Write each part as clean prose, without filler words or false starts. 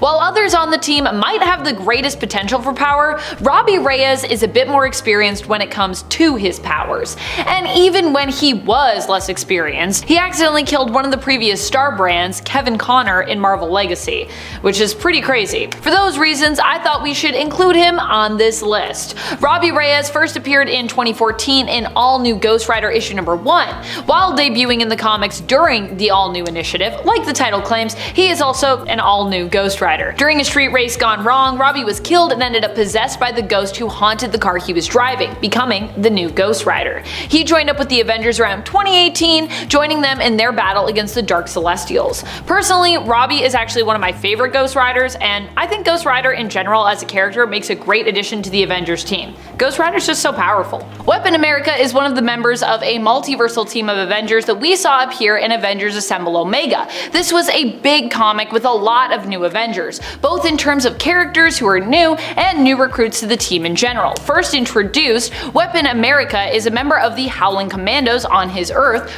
While others on the team might have the greatest potential for power, Robbie Reyes is a bit more experienced when it comes to his powers. And even when he was less experienced, he accidentally killed one of the previous Star Brands, Kevin Connor, in Marvel Legacy, which is pretty crazy. For those reasons, I thought we should include him on this list. Robbie Reyes first appeared in 2014 in All New Ghost Rider issue number 1. While debuting in the comics during the All New initiative, like the title claims, he is also an all-new Ghost Rider. During a street race gone wrong, Robbie was killed and ended up possessed by the ghost who haunted the car he was driving, becoming the new Ghost Rider. He joined up with the Avengers around 2018, joining them in their battle against the Dark Celestials. Personally, Robbie is actually one of my favorite Ghost Riders, and I think Ghost Rider in general as a character makes a great addition to the Avengers team. Ghost Rider's just so powerful. Weapon America is one of the members of a multiversal team of Avengers that we saw appear in Avengers Assemble Omega. This was a big comic with a lot of new Avengers, both in terms of characters who are new and new recruits to the team in general. First introduced, Weapon America is a member of the Howling Commandos on his Earth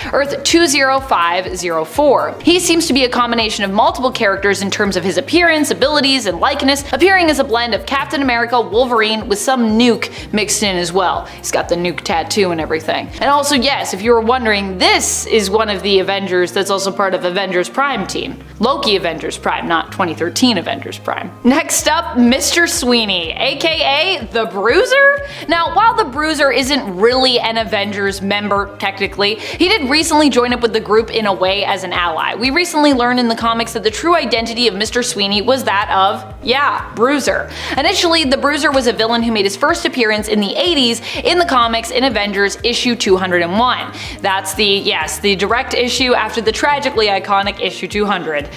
20504. He seems to be a combination of multiple characters in terms of his appearance, abilities, and likeness, appearing as a blend of Captain America, Wolverine, with some nuke mixed in as well. He's got the nuke tattoo and everything. And also, yes, if you were wondering, this is one of the Avengers that's also part of Avengers Prime team. Loki Avengers Prime, not 2013 Avengers Prime. Next up, Mr. Sweeney, aka the Bruiser? Now, while the Bruiser isn't really an Avengers member technically, he did recently join up with the group in a way as an ally. We recently learned in the comics that the true identity of Mr. Sweeney was that of, yeah, Bruiser. Initially, the Bruiser was a villain who made his first appearance in the 80s in the comics in Avengers issue 201. That's the direct issue after the tragically iconic issue 200.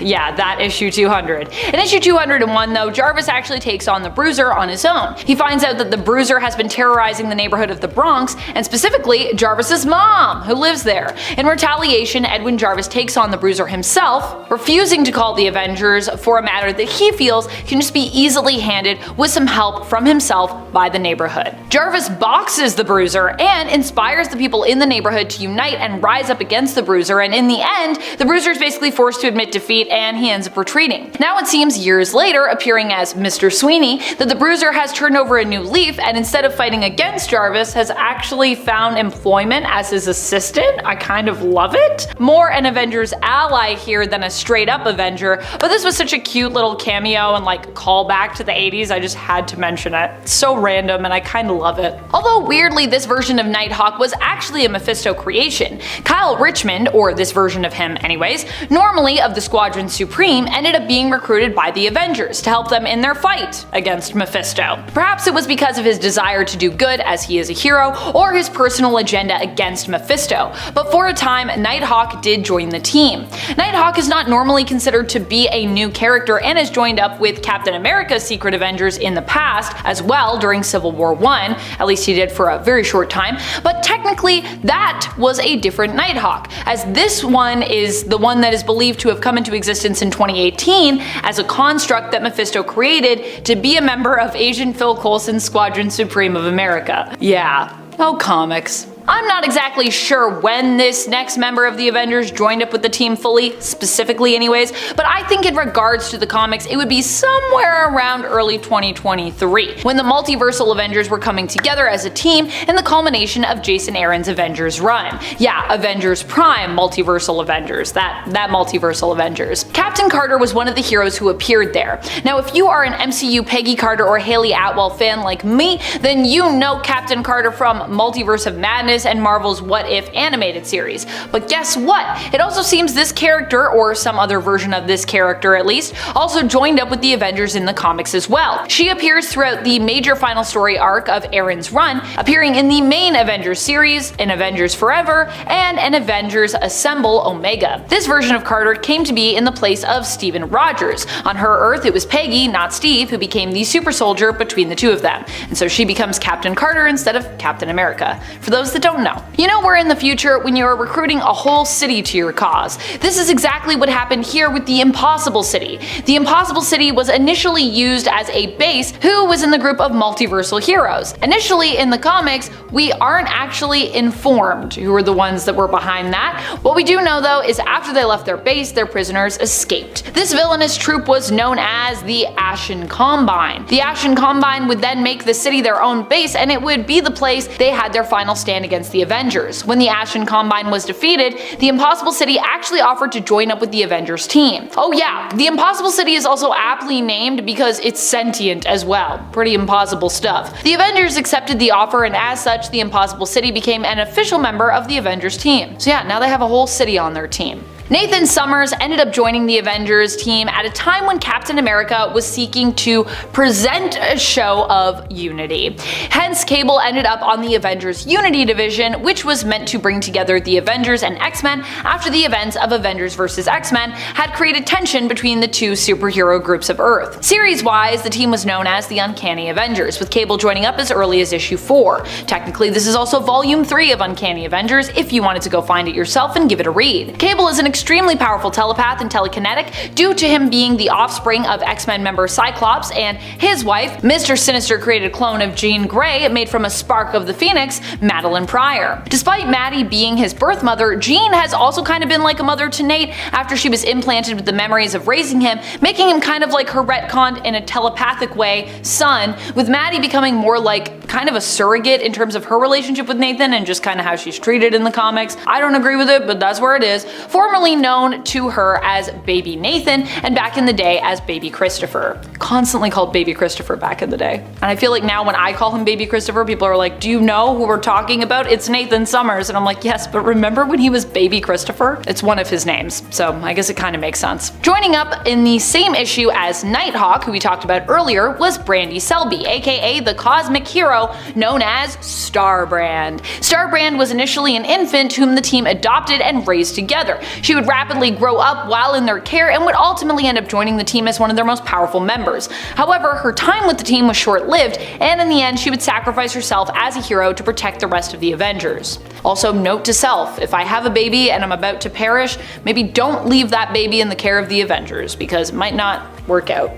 Yeah, that issue 200. In issue 201 though, Jarvis actually takes on the Bruiser on his own. He finds out that the Bruiser has been terrorizing the neighborhood of the Bronx, and specifically Jarvis's mom, who lives there. In retaliation, Edwin Jarvis takes on the Bruiser himself, refusing to call the Avengers for a matter that he feels can just be easily handled with some help from himself by the neighborhood. Jarvis boxes the Bruiser and inspires the people in the neighborhood to unite and rise up against the Bruiser, and in the end, the Bruiser is basically forced to admit defeat and he ends up retreating. Now it seems years later, appearing as Mr. Sweeney, that the Bruiser has turned over a new leaf and instead of fighting against Jarvis has actually found employment as his assistant. I kind of love it. More an Avengers ally here than a straight up Avenger, but this was such a cute little cameo and like callback to the 80s, I just had to mention it. It's so random and I kind of love it. Although weirdly, this version of Nighthawk was actually a Mephisto creation. Kyle Richmond, or this version of him anyways, normally of the Squadron Supreme, ended up being recruited by the Avengers to help them in their fight against Mephisto. Perhaps it was because of his desire to do good as he is a hero, or his personal agenda against Mephisto, but for a time Nighthawk did join the team. Nighthawk is not normally considered to be a new character and has joined up with Captain America's Secret Avengers in the past as well during Civil War I, at least he did for a very short time, but technically that was a different Nighthawk, as this one is the one that is believed to have come into existence in 2018 as a construct that Mephisto created to be a member of Agent Phil Coulson's Squadron Supreme of America. Yeah. Oh, comics. I'm not exactly sure when this next member of the Avengers joined up with the team fully, specifically anyways, but I think in regards to the comics it would be somewhere around early 2023, when the multiversal Avengers were coming together as a team in the culmination of Jason Aaron's Avengers run. Yeah, Avengers Prime Multiversal Avengers, that multiversal Avengers. Captain Carter was one of the heroes who appeared there. Now if you are an MCU Peggy Carter or Haley Atwell fan like me, then you know Captain Carter from Multiverse of Madness and Marvel's What If animated series. But guess what? It also seems this character, or some other version of this character at least, also joined up with the Avengers in the comics as well. She appears throughout the major final story arc of Aaron's run, appearing in the main Avengers series, in Avengers Forever, and in Avengers Assemble Omega. This version of Carter came to be in the place of Steven Rogers. On her Earth, it was Peggy, not Steve, who became the super soldier between the two of them, and so she becomes Captain Carter instead of Captain America. For those that don't know. You know we're in the future when you are recruiting a whole city to your cause. This is exactly what happened here with the Impossible City. The Impossible City was initially used as a base who was in the group of multiversal heroes. Initially in the comics, we aren't actually informed who were the ones that were behind that. What we do know though is after they left their base, their prisoners escaped. This villainous troop was known as the Ashen Combine. The Ashen Combine would then make the city their own base, and it would be the place they had their final stand against the Avengers. When the Ashen Combine was defeated, the Impossible City actually offered to join up with the Avengers team. Oh yeah, the Impossible City is also aptly named because it's sentient as well. Pretty impossible stuff. The Avengers accepted the offer, and as such, the Impossible City became an official member of the Avengers team. So yeah, now they have a whole city on their team. Nathan Summers ended up joining the Avengers team at a time when Captain America was seeking to present a show of unity. Hence, Cable ended up on the Avengers Unity division, which was meant to bring together the Avengers and X-Men after the events of Avengers vs. X-Men had created tension between the two superhero groups of Earth. Series-wise, the team was known as the Uncanny Avengers, with Cable joining up as early as issue 4. Technically, this is also volume 3 of Uncanny Avengers if you wanted to go find it yourself and give it a read. Cable is an extremely powerful telepath and telekinetic due to him being the offspring of X-Men member Cyclops, and his wife, Mr. Sinister created a clone of Jean Grey made from a spark of the Phoenix, Madeline Pryor. Despite Maddie being his birth mother, Jean has also kind of been like a mother to Nate after she was implanted with the memories of raising him, making him kind of like her retconned in a telepathic way son, with Maddie becoming more like kind of a surrogate in terms of her relationship with Nathan and just kind of how she's treated in the comics. I don't agree with it, but that's where it is. Formerly known to her as Baby Nathan, and back in the day as Baby Christopher. Constantly called Baby Christopher back in the day. And I feel like now when I call him Baby Christopher, people are like, do you know who we're talking about? It's Nathan Summers. And I'm like, yes, but remember when he was Baby Christopher? It's one of his names, so I guess it kind of makes sense. Joining up in the same issue as Nighthawk, who we talked about earlier, was Brandy Selby, aka the cosmic hero known as Starbrand. Starbrand was initially an infant whom the team adopted and raised together. She would rapidly grow up while in their care and would ultimately end up joining the team as one of their most powerful members. However, her time with the team was short-lived, and in the end she would sacrifice herself as a hero to protect the rest of the Avengers. Also, note to self, if I have a baby and I'm about to perish, maybe don't leave that baby in the care of the Avengers, because it might not work out.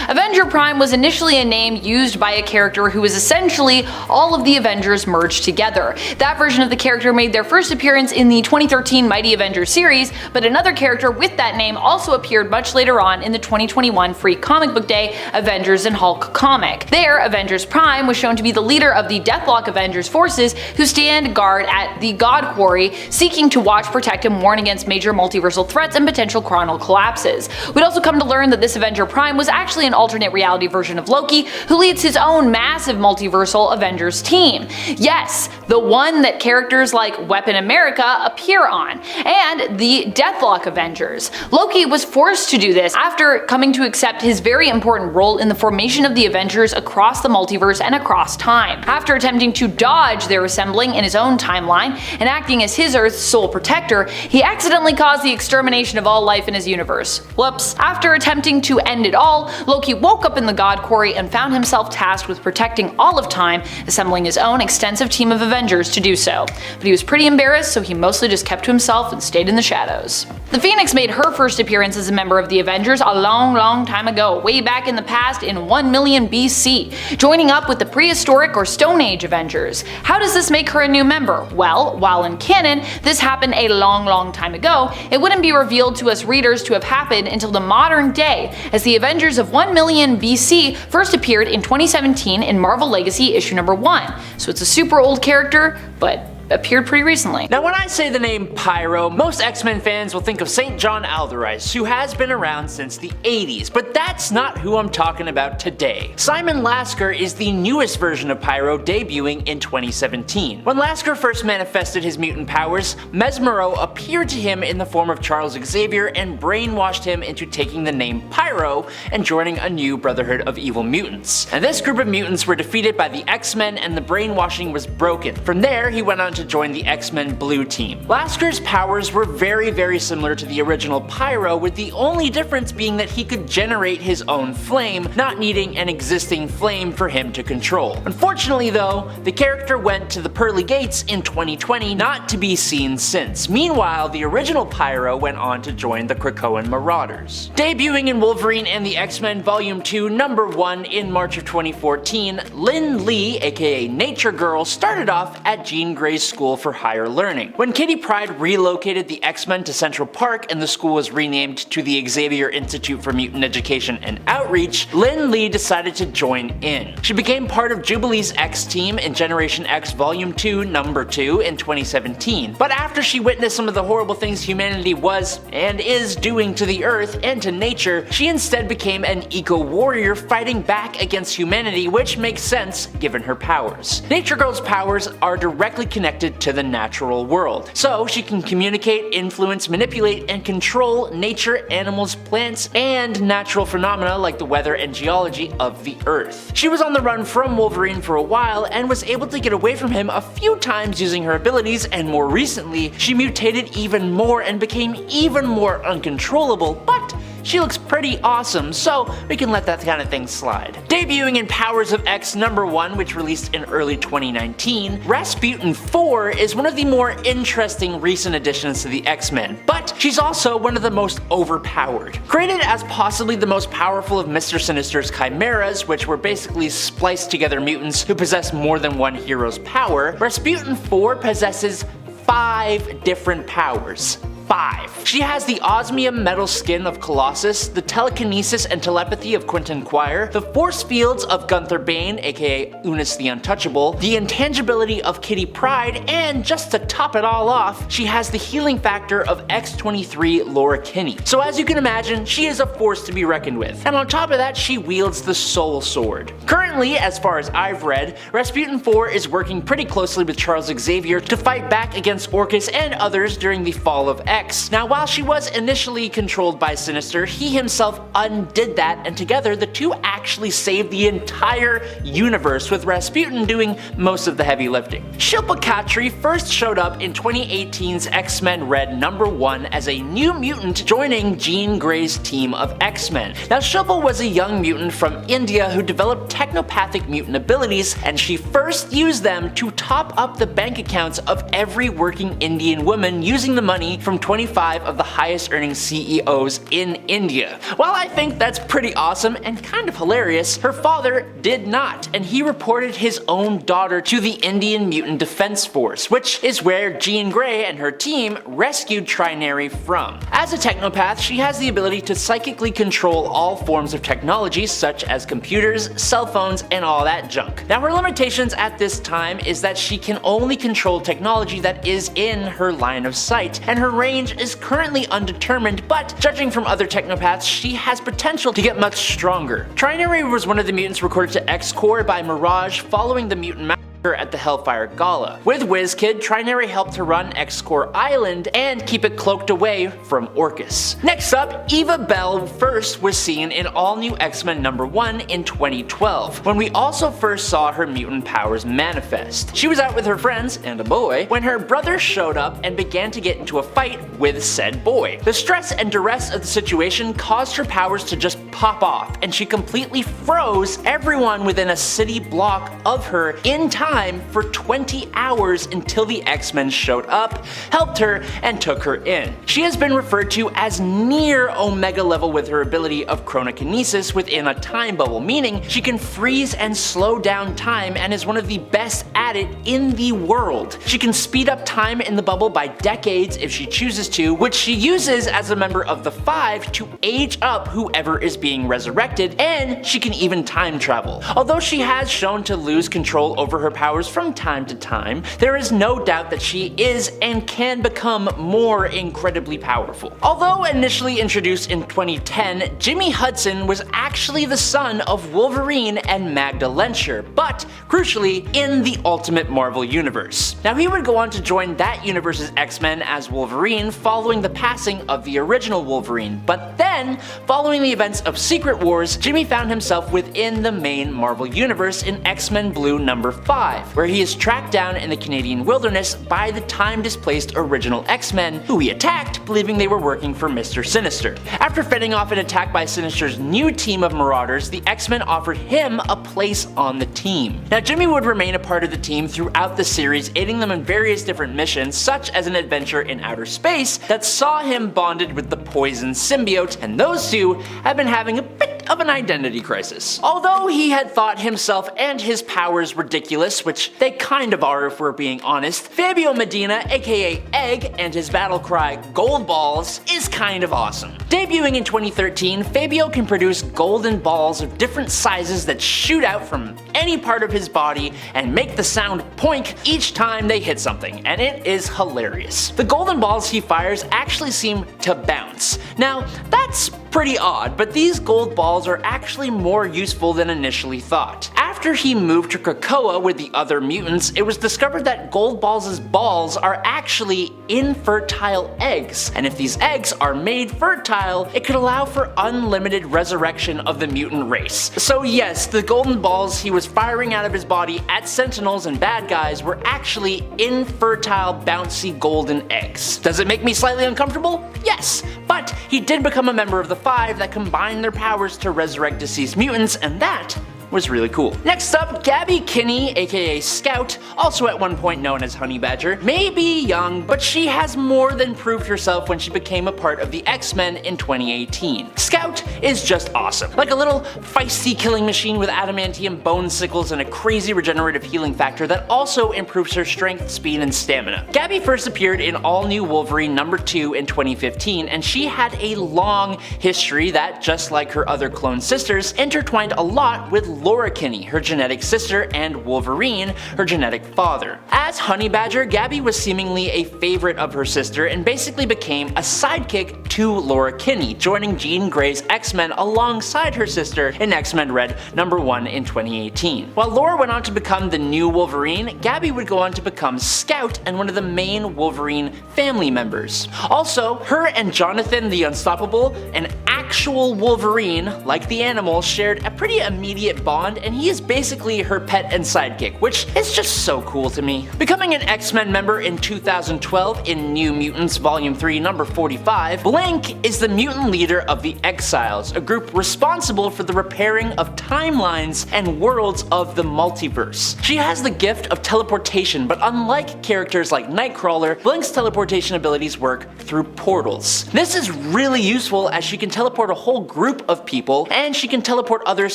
Avenger Prime was initially a name used by a character who was essentially all of the Avengers merged together. That version of the character made their first appearance in the 2013 Mighty Avengers series, but another character with that name also appeared much later on in the 2021 Free Comic Book Day Avengers and Hulk comic. There, Avengers Prime was shown to be the leader of the Deathlock Avengers forces who stand guard at the God Quarry, seeking to watch, protect, and warn against major multiversal threats and potential chronal collapses. We'd also come to learn that this Avenger Prime was actually an alternate reality version of Loki, who leads his own massive multiversal Avengers team. Yes, the one that characters like Weapon America appear on, and the Deathlock Avengers. Loki was forced to do this after coming to accept his very important role in the formation of the Avengers across the multiverse and across time. After attempting to dodge their assembling in his own timeline and acting as his Earth's sole protector, he accidentally caused the extermination of all life in his universe. Whoops. After attempting to end it all, Loki woke up in the God Quarry and found himself tasked with protecting all of time, assembling his own extensive team of Avengers to do so. But he was pretty embarrassed, so he mostly just kept to himself and stayed in the shadows. The Phoenix made her first appearance as a member of the Avengers a long time ago, way back in the past in 1 million BC, joining up with the prehistoric or Stone Age Avengers. How does this make her a new member? Well, while in canon this happened a long time ago, it wouldn't be revealed to us readers to have happened until the modern day, as the Avengers of 1 million BC first appeared in 2017 in Marvel Legacy issue number 1. So it's a super old character, but appeared pretty recently. Now when I say the name Pyro, most X-Men fans will think of St. John Alderdice, who has been around since the 80s, but that's not who I'm talking about today. Simon Lasker is the newest version of Pyro, debuting in 2017. When Lasker first manifested his mutant powers, Mesmero appeared to him in the form of Charles Xavier and brainwashed him into taking the name Pyro and joining a new Brotherhood of Evil Mutants. And this group of mutants were defeated by the X-Men and the brainwashing was broken. From there, he went on on to join the X-Men Blue team. Lasker's powers were very similar to the original Pyro, with the only difference being that he could generate his own flame, not needing an existing flame for him to control. Unfortunately though, the character went to the pearly gates in 2020, not to be seen since. Meanwhile, the original Pyro went on to join the Krakoan Marauders. Debuting in Wolverine and the X-Men Volume 2 Number 1 in March of 2014, Lynn Lee, aka Nature Girl, started off at Jean Grey's School for Higher Learning. When Kitty Pryde relocated the X-Men to Central Park and the school was renamed to the Xavier Institute for Mutant Education and Outreach, Lynn Lee decided to join in. She became part of Jubilee's X team in Generation X Volume 2 Number 2 in 2017. But after she witnessed some of the horrible things humanity was and is doing to the Earth and to nature, she instead became an eco-warrior fighting back against humanity, which makes sense given her powers. Nature Girl's powers are directly connected to the natural world, so she can communicate, influence, manipulate, and control nature, animals, plants, and natural phenomena like the weather and geology of the Earth. She was on the run from Wolverine for a while and was able to get away from him a few times using her abilities, and more recently, she mutated even more and became even more uncontrollable, but she looks pretty awesome, so we can let that kind of thing slide. Debuting in Powers of X Number 1, which released in early 2019, Rasputin 4 is one of the more interesting recent additions to the X-Men, but she's also one of the most overpowered. Created as possibly the most powerful of Mr. Sinister's chimeras, which were basically spliced together mutants who possess more than one hero's power, Rasputin 4 possesses 5 different powers. 5. She has the osmium metal skin of Colossus, the telekinesis and telepathy of Quinton, the force fields of Gunther Bane, aka Unis the Untouchable, the intangibility of Kitty Pryde, and just to top it all off, she has the healing factor of X-23 Laura Kinney. So as you can imagine, she is a force to be reckoned with. And on top of that, she wields the Soul Sword. Currently, as far as I've read, Rasputin 4 is working pretty closely with Charles Xavier to fight back against Orcus and others during the fall of X. Now, while she was initially controlled by Sinister, he himself undid that, and together the two actually saved the entire universe, with Rasputin doing most of the heavy lifting. Shilpa Khatri first showed up in 2018's X-Men Red Number 1 as a new mutant joining Jean Grey's team of X-Men. Now, Shilpa was a young mutant from India who developed technopathic mutant abilities, and she first used them to top up the bank accounts of every working Indian woman using the money from 25 of the highest earning CEOs in India. While I think that's pretty awesome and kind of hilarious, her father did not, and he reported his own daughter to the Indian Mutant Defense Force, which is where Jean Grey and her team rescued Trinary from. As a technopath, she has the ability to psychically control all forms of technology such as computers, cell phones, and all that junk. Now, her limitations at this time is that she can only control technology that is in her line of sight, and her range is currently undetermined, but judging from other technopaths, she has potential to get much stronger. Trinary was one of the mutants recorded to X-Corps by Mirage following the mutant massacre at the Hellfire Gala. With WizKid, Trinary helped to run X-Corps Island and keep it cloaked away from Orcus. Next up, Eva Bell first was seen in All New X-Men Number 1 in 2012, when we also first saw her mutant powers manifest. She was out with her friends, and a boy, when her brother showed up and began to get into a fight with said boy. The stress and duress of the situation caused her powers to just pop off, and she completely froze everyone within a city block of her in time for 20 hours until the X-Men showed up, helped her, and took her in. She has been referred to as near Omega level with her ability of chronokinesis within a time bubble, meaning she can freeze and slow down time and is one of the best at it in the world. She can speed up time in the bubble by decades if she chooses to, which she uses as a member of the Five to age up whoever is being resurrected, and she can even time travel. Although she has shown to lose control over her powers from time to time, there is no doubt that she is and can become more incredibly powerful. Although initially introduced in 2010, Jimmy Hudson was actually the son of Wolverine and Magda Lencher, but crucially in the Ultimate Marvel Universe. Now, he would go on to join that universe's X-Men as Wolverine following the passing of the original Wolverine, but then, following the events of Secret Wars, Jimmy found himself within the main Marvel Universe in X-Men Blue Number 5. 5, where he is tracked down in the Canadian wilderness by the time-displaced original X-Men, who he attacked, believing they were working for Mr. Sinister. After fending off an attack by Sinister's new team of Marauders, the X-Men offered him a place on the team. Now, Jimmy would remain a part of the team throughout the series, aiding them in various different missions, such as an adventure in outer space that saw him bonded with the Poison symbiote, and those two have been having a bit of an identity crisis. Although he had thought himself and his powers ridiculous, which they kind of are if we're being honest, Fabio Medina, aka Egg, and his battle cry Gold Balls is kind of awesome. Debuting in 2013, Fabio can produce golden balls of different sizes that shoot out from any part of his body and make the sound poink each time they hit something, and it is hilarious. The golden balls he fires actually seem to bounce. Now, that's pretty odd, but these gold balls are actually more useful than initially thought. After he moved to Krakoa with the other mutants, it was discovered that Gold Balls' balls are actually infertile eggs, and if these eggs are made fertile, it could allow for unlimited resurrection of the mutant race. So yes, the golden balls he was firing out of his body at Sentinels and bad guys were actually infertile, bouncy golden eggs. Does it make me slightly uncomfortable? Yes, but he did become a member of the Five that combined their powers to resurrect deceased mutants, and that was really cool. Next up, Gabby Kinney, aka Scout, also at one point known as Honey Badger, may be young, but she has more than proved herself when she became a part of the X-Men in 2018. Scout is just awesome. Like a little feisty killing machine with adamantium bone sickles and a crazy regenerative healing factor that also improves her strength, speed, and stamina. Gabby first appeared in All New Wolverine #2 in 2015, and she had a long history that, just like her other clone sisters, intertwined a lot with Laura Kinney, her genetic sister, and Wolverine, her genetic father. As Honey Badger, Gabby was seemingly a favorite of her sister and basically became a sidekick to Laura Kinney, joining Jean Grey's X-Men alongside her sister in X-Men Red #1 in 2018. While Laura went on to become the new Wolverine, Gabby would go on to become Scout and one of the main Wolverine family members. Also, her and Jonathan the Unstoppable, an actual Wolverine, like the animal, shared a pretty immediate bond, and he is basically her pet and sidekick, which is just so cool to me. Becoming an X-Men member in 2012 in New Mutants Volume 3 #45, Blank is the mutant leader of the Exiles, a group responsible for the repairing of timelines and worlds of the multiverse. She has the gift of teleportation, but unlike characters like Nightcrawler, Blank's teleportation abilities work through portals. This is really useful as she can teleport a whole group of people, and she can teleport others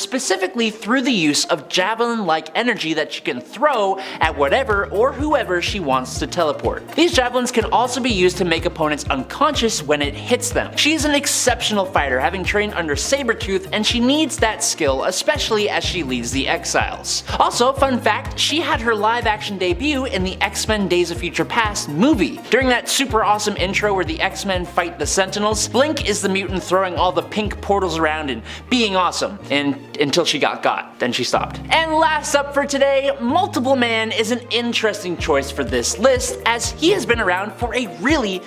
specifically through the use of javelin-like energy that she can throw at whatever or whoever she wants to teleport. These javelins can also be used to make opponents unconscious when it hits them. She is an exceptional fighter, having trained under Sabretooth, and she needs that skill, especially as she leads the Exiles. Also, fun fact, she had her live-action debut in the X-Men Days of Future Past movie. During that super awesome intro where the X-Men fight the Sentinels, Blink is the mutant throwing all the pink portals around and being awesome, until she got. Then she stopped. And last up for today, Multiple Man is an interesting choice for this list, as he has been around for a really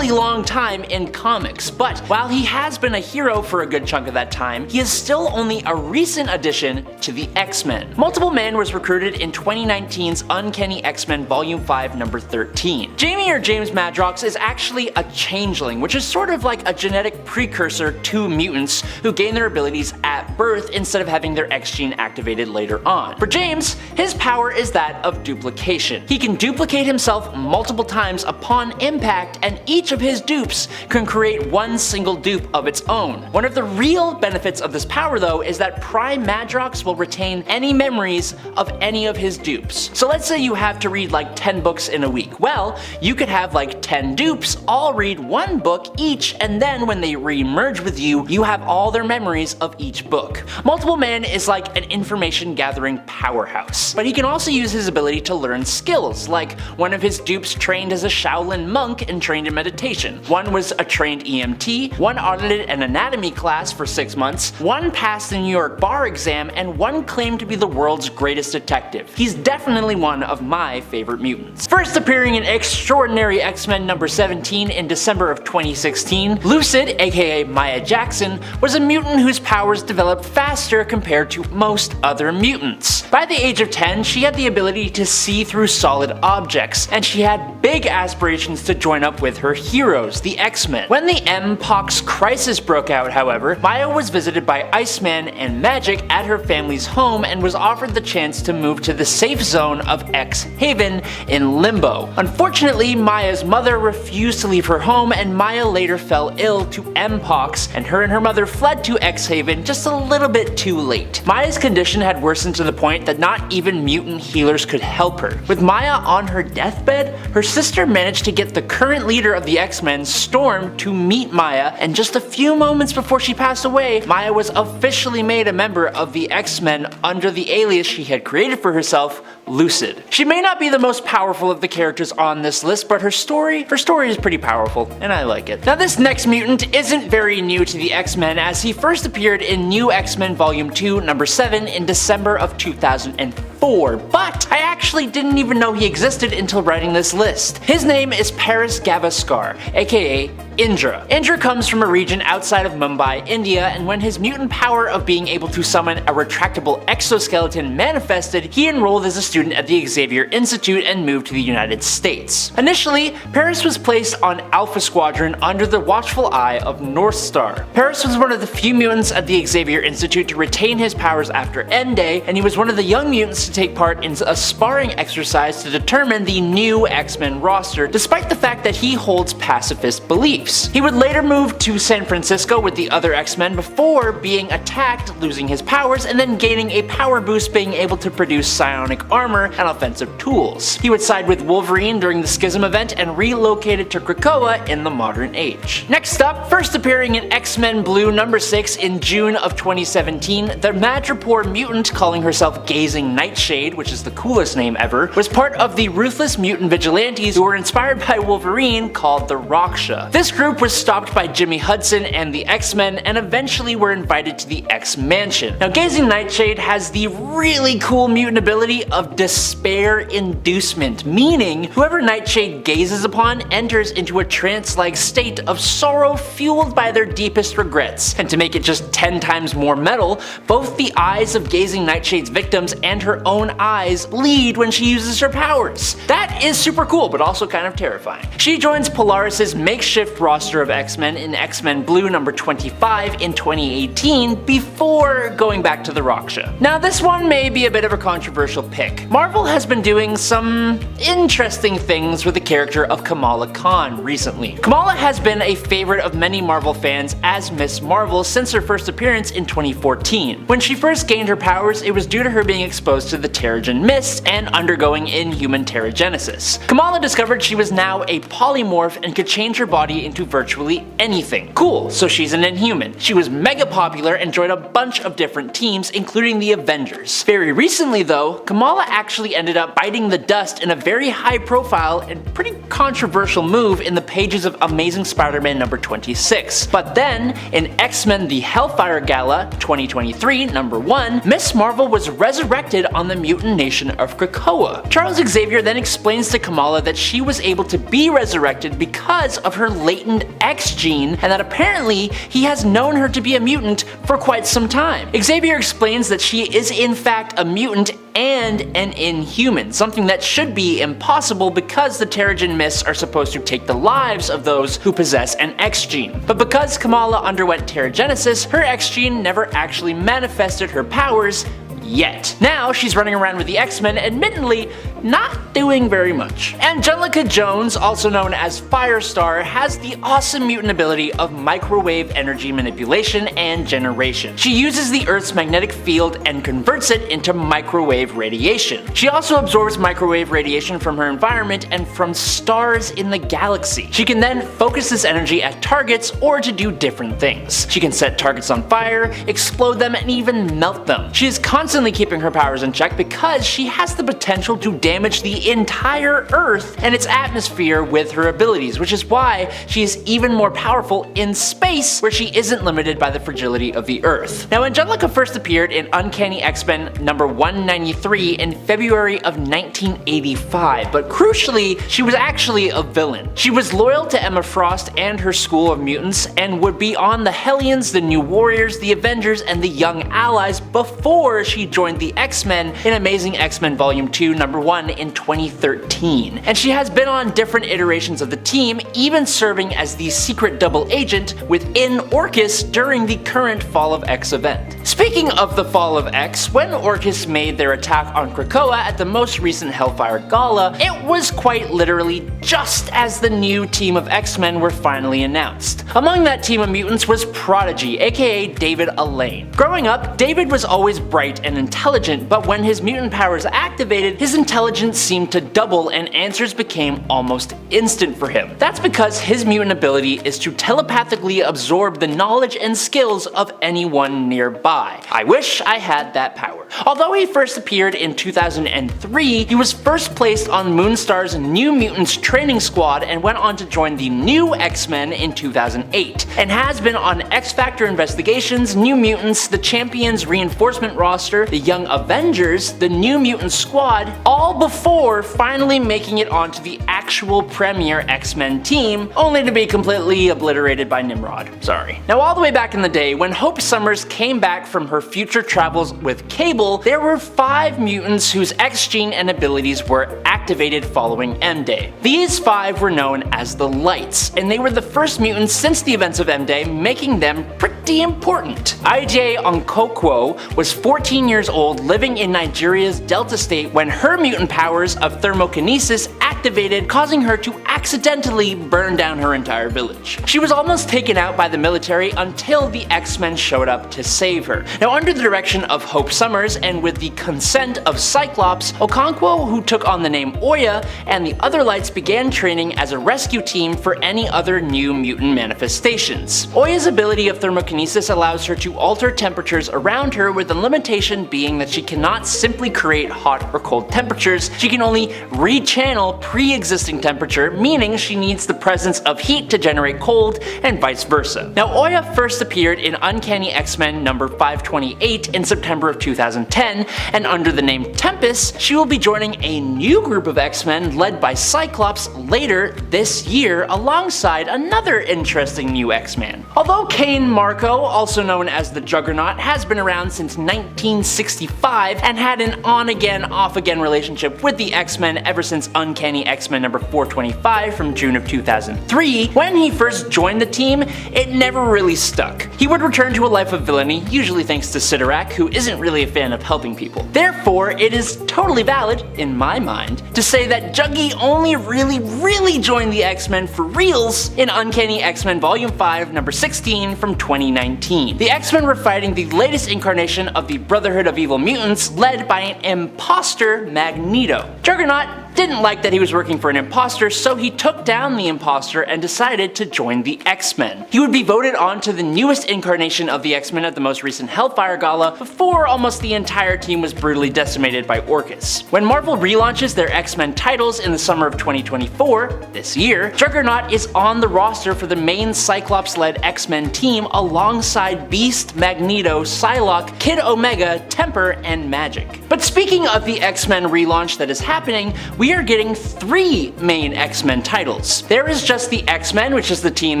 long time in comics, but while he has been a hero for a good chunk of that time, he is still only a recent addition to the X-Men. Multiple Man was recruited in 2019's Uncanny X-Men Volume 5 #13. Jamie, or James Madrox, is actually a changeling, which is sort of like a genetic precursor to mutants who gain their abilities at birth instead of having their X gene activated later on. For James, his power is that of duplication. He can duplicate himself multiple times upon impact, and each of his dupes can create one single dupe of its own. One of the real benefits of this power, though, is that Prime Madrox will retain any memories of any of his dupes. So let's say you have to read like 10 books in a week. Well, you could have like 10 dupes all read one book each, and then when they re-merge with you, you have all their memories of each book. Multiple Man is like an information gathering powerhouse, but he can also use his ability to learn skills, like one of his dupes trained as a Shaolin monk and trained in meditation. One was a trained EMT, one audited an anatomy class for 6 months, one passed the New York bar exam, and one claimed to be the world's greatest detective. He's definitely one of my favorite mutants. First appearing in Extraordinary X-Men #17 in December of 2016, Lucid, aka Maya Jackson, was a mutant whose powers developed develop faster compared to most other mutants. By the age of 10, she had the ability to see through solid objects, and she had big aspirations to join up with her heroes, the X-Men. When the M-Pox crisis broke out, however, Maya was visited by Iceman and Magic at her family's home and was offered the chance to move to the safe zone of X-Haven in Limbo. Unfortunately, Maya's mother refused to leave her home, and Maya later fell ill to M-Pox, and her mother fled to X-Haven just a little bit too late. Maya's condition had worsened to the point that not even mutant healers could help her. With Maya on her deathbed, her sister managed to get the current leader of the X-Men, Storm, to meet Maya, and just a few moments before she passed away, Maya was officially made a member of the X-Men under the alias she had created for herself, Lucid. She may not be the most powerful of the characters on this list, but her story is pretty powerful, and I like it. Now this next mutant isn't very new to the X-Men, as he first appeared in New X-Men Volume 2, number 7 in December of 2004, but I actually didn't even know he existed until writing this list. His name is Paris Gavaskar, aka Indra. Indra comes from a region outside of Mumbai, India, and when his mutant power of being able to summon a retractable exoskeleton manifested, he enrolled as a student at the Xavier Institute and moved to the United States. Initially, Paris was placed on Alpha Squadron under the watchful eye of North Star. Paris was one of the few mutants at the Xavier Institute to retain his powers after End Day, and he was one of the young mutants to take part in a sparring exercise to determine the new X-Men roster, despite the fact that he holds pacifist beliefs. He would later move to San Francisco with the other X-Men before being attacked, losing his powers, and then gaining a power boost, being able to produce psionic armor and offensive tools. He would side with Wolverine during the Schism event and relocated to Krakoa in the modern age. Next up, first appearing in X-Men Blue number 6 in June of 2017, the Madripoor mutant calling herself Gazing Nightshade, which is the coolest name ever, was part of the ruthless mutant vigilantes who were inspired by Wolverine called the Raksha. This group was stopped by Jimmy Hudson and the X-Men and eventually were invited to the X-Mansion. Now Gazing Nightshade has the really cool mutant ability of despair inducement, meaning whoever Nightshade gazes upon enters into a trance-like state of sorrow fueled by their deepest regrets. And to make it just 10 times more metal, both the eyes of Gazing Nightshade's victims and her own eyes bleed when she uses her powers. That is super cool, but also kind of terrifying. She joins Polaris's makeshift roster of X-Men in X-Men Blue number 25 in 2018 before going back to the Raksha. Now this one may be a bit of a controversial pick. Marvel has been doing some interesting things with the character of Kamala Khan recently. Kamala has been a favorite of many Marvel fans as Miss Marvel since her first appearance in 2014. When she first gained her powers, it was due to her being exposed to the Terrigen Mist and undergoing inhuman Terrigenesis. Kamala discovered she was now a polymorph and could change her body into virtually anything. Cool, so she's an Inhuman. She was mega popular and joined a bunch of different teams, including the Avengers. Very recently though, Kamala actually ended up biting the dust in a very high profile and pretty controversial move in the pages of Amazing Spider-Man number 26. But then, in X-Men The Hellfire Gala 2023 number 1, Miss Marvel was resurrected on the mutant nation of Krakoa. Charles Xavier then explains to Kamala that she was able to be resurrected because of her latent X gene, and that apparently he has known her to be a mutant for quite some time. Xavier explains that she is in fact a mutant and an Inhuman, something that should be impossible because the Terrigen Mists are supposed to take the lives of those who possess an X gene. But because Kamala underwent Terrigenesis, her X gene never actually manifested her powers yet. Now she's running around with the X-Men, admittedly not doing very much. Angelica Jones, also known as Firestar, has the awesome mutant ability of microwave energy manipulation and generation. She uses the Earth's magnetic field and converts it into microwave radiation. She also absorbs microwave radiation from her environment and from stars in the galaxy. She can then focus this energy at targets or to do different things. She can set targets on fire, explode them, and even melt them. She is constantly keeping her powers in check because she has the potential to damage the entire Earth and its atmosphere with her abilities, which is why she is even more powerful in space, where she isn't limited by the fragility of the Earth. Now, Angelica first appeared in Uncanny X-Men number 193 in February of 1985, but crucially, she was actually a villain. She was loyal to Emma Frost and her school of mutants, and would be on the Hellions, the New Warriors, the Avengers, and the Young Allies before she joined the X-Men in Amazing X-Men Volume 2 number 1 in 2013. And she has been on different iterations of the team, even serving as the secret double agent within Orchis during the current Fall of X event. Speaking of the Fall of X, when Orchis made their attack on Krakoa at the most recent Hellfire Gala, it was quite literally just as the new team of X-Men were finally announced. Among that team of mutants was Prodigy, aka David Alain. Growing up, David was always bright and intelligent, but when his mutant powers activated, his intelligence seemed to double and answers became almost instant for him. That's because his mutant ability is to telepathically absorb the knowledge and skills of anyone nearby. I wish I had that power. Although he first appeared in 2003, he was first placed on Moonstar's New Mutants training squad and went on to join the New X-Men in 2008, and has been on X-Factor Investigations, New Mutants, the Champions Reinforcement Roster, the Young Avengers, the New Mutant Squad, all before finally making it onto the actual premier X-Men team, only to be completely obliterated by Nimrod. Sorry. Now, all the way back in the day, when Hope Summers came back from her future travels with Cable, there were 5 mutants whose X-Gene and abilities were activated following M-Day. These 5 were known as the Lights, and they were the first mutants since the events of M-Day, making them pretty important. IJ Onkokwo was 14 years old, living in Nigeria's Delta State when her mutant powers of thermokinesis activated, causing her to accidentally burn down her entire village. She was almost taken out by the military until the X-Men showed up to save her. Now, under the direction of Hope Summers and with the consent of Cyclops, Okonkwo, who took on the name Oya, and the other Lights began training as a rescue team for any other new mutant manifestations. Oya's ability of thermokinesis allows her to alter temperatures around her, with the limitation being that she cannot simply create hot or cold temperatures, she can only rechannel pre-existing temperature, meaning she needs the presence of heat to generate cold, and vice versa. Now, Oya first appeared in Uncanny X-Men number 528 in September of 2010, and under the name Tempest, she will be joining a new group of X-Men led by Cyclops later this year, alongside another interesting new X-Man. Although Kane Marco, also known as the Juggernaut, has been around since 1965 and had an on-again, off-again relationship with the X-Men ever since Uncanny X-Men number 425 from June of 2003, when he first joined the team, it never really stuck. He would return to a life of villainy, usually thanks to Sidorak, who isn't really a fan of helping people. Therefore, it is totally valid, in my mind, to say that Juggy only really joined the X-Men for reals in Uncanny X-Men Volume 5 number 16 from 2019. The X-Men were fighting the latest incarnation of the Brotherhood of Evil Mutants, led by an imposter Magneto. Juggernaut didn't like that he was working for an imposter, so he took down the imposter and decided to join the X-Men. He would be voted on to the newest incarnation of the X-Men at the most recent Hellfire Gala, before almost the entire team was brutally decimated by Orchis. When Marvel relaunches their X-Men titles in the summer of 2024, this year, Juggernaut is on the roster for the main Cyclops-led X-Men team alongside Beast, Magneto, Psylocke, Kid Omega, Temper, and Magic. But speaking of the X-Men relaunch that is happening, we are getting 3 main X-Men titles. There is just the X-Men, which is the team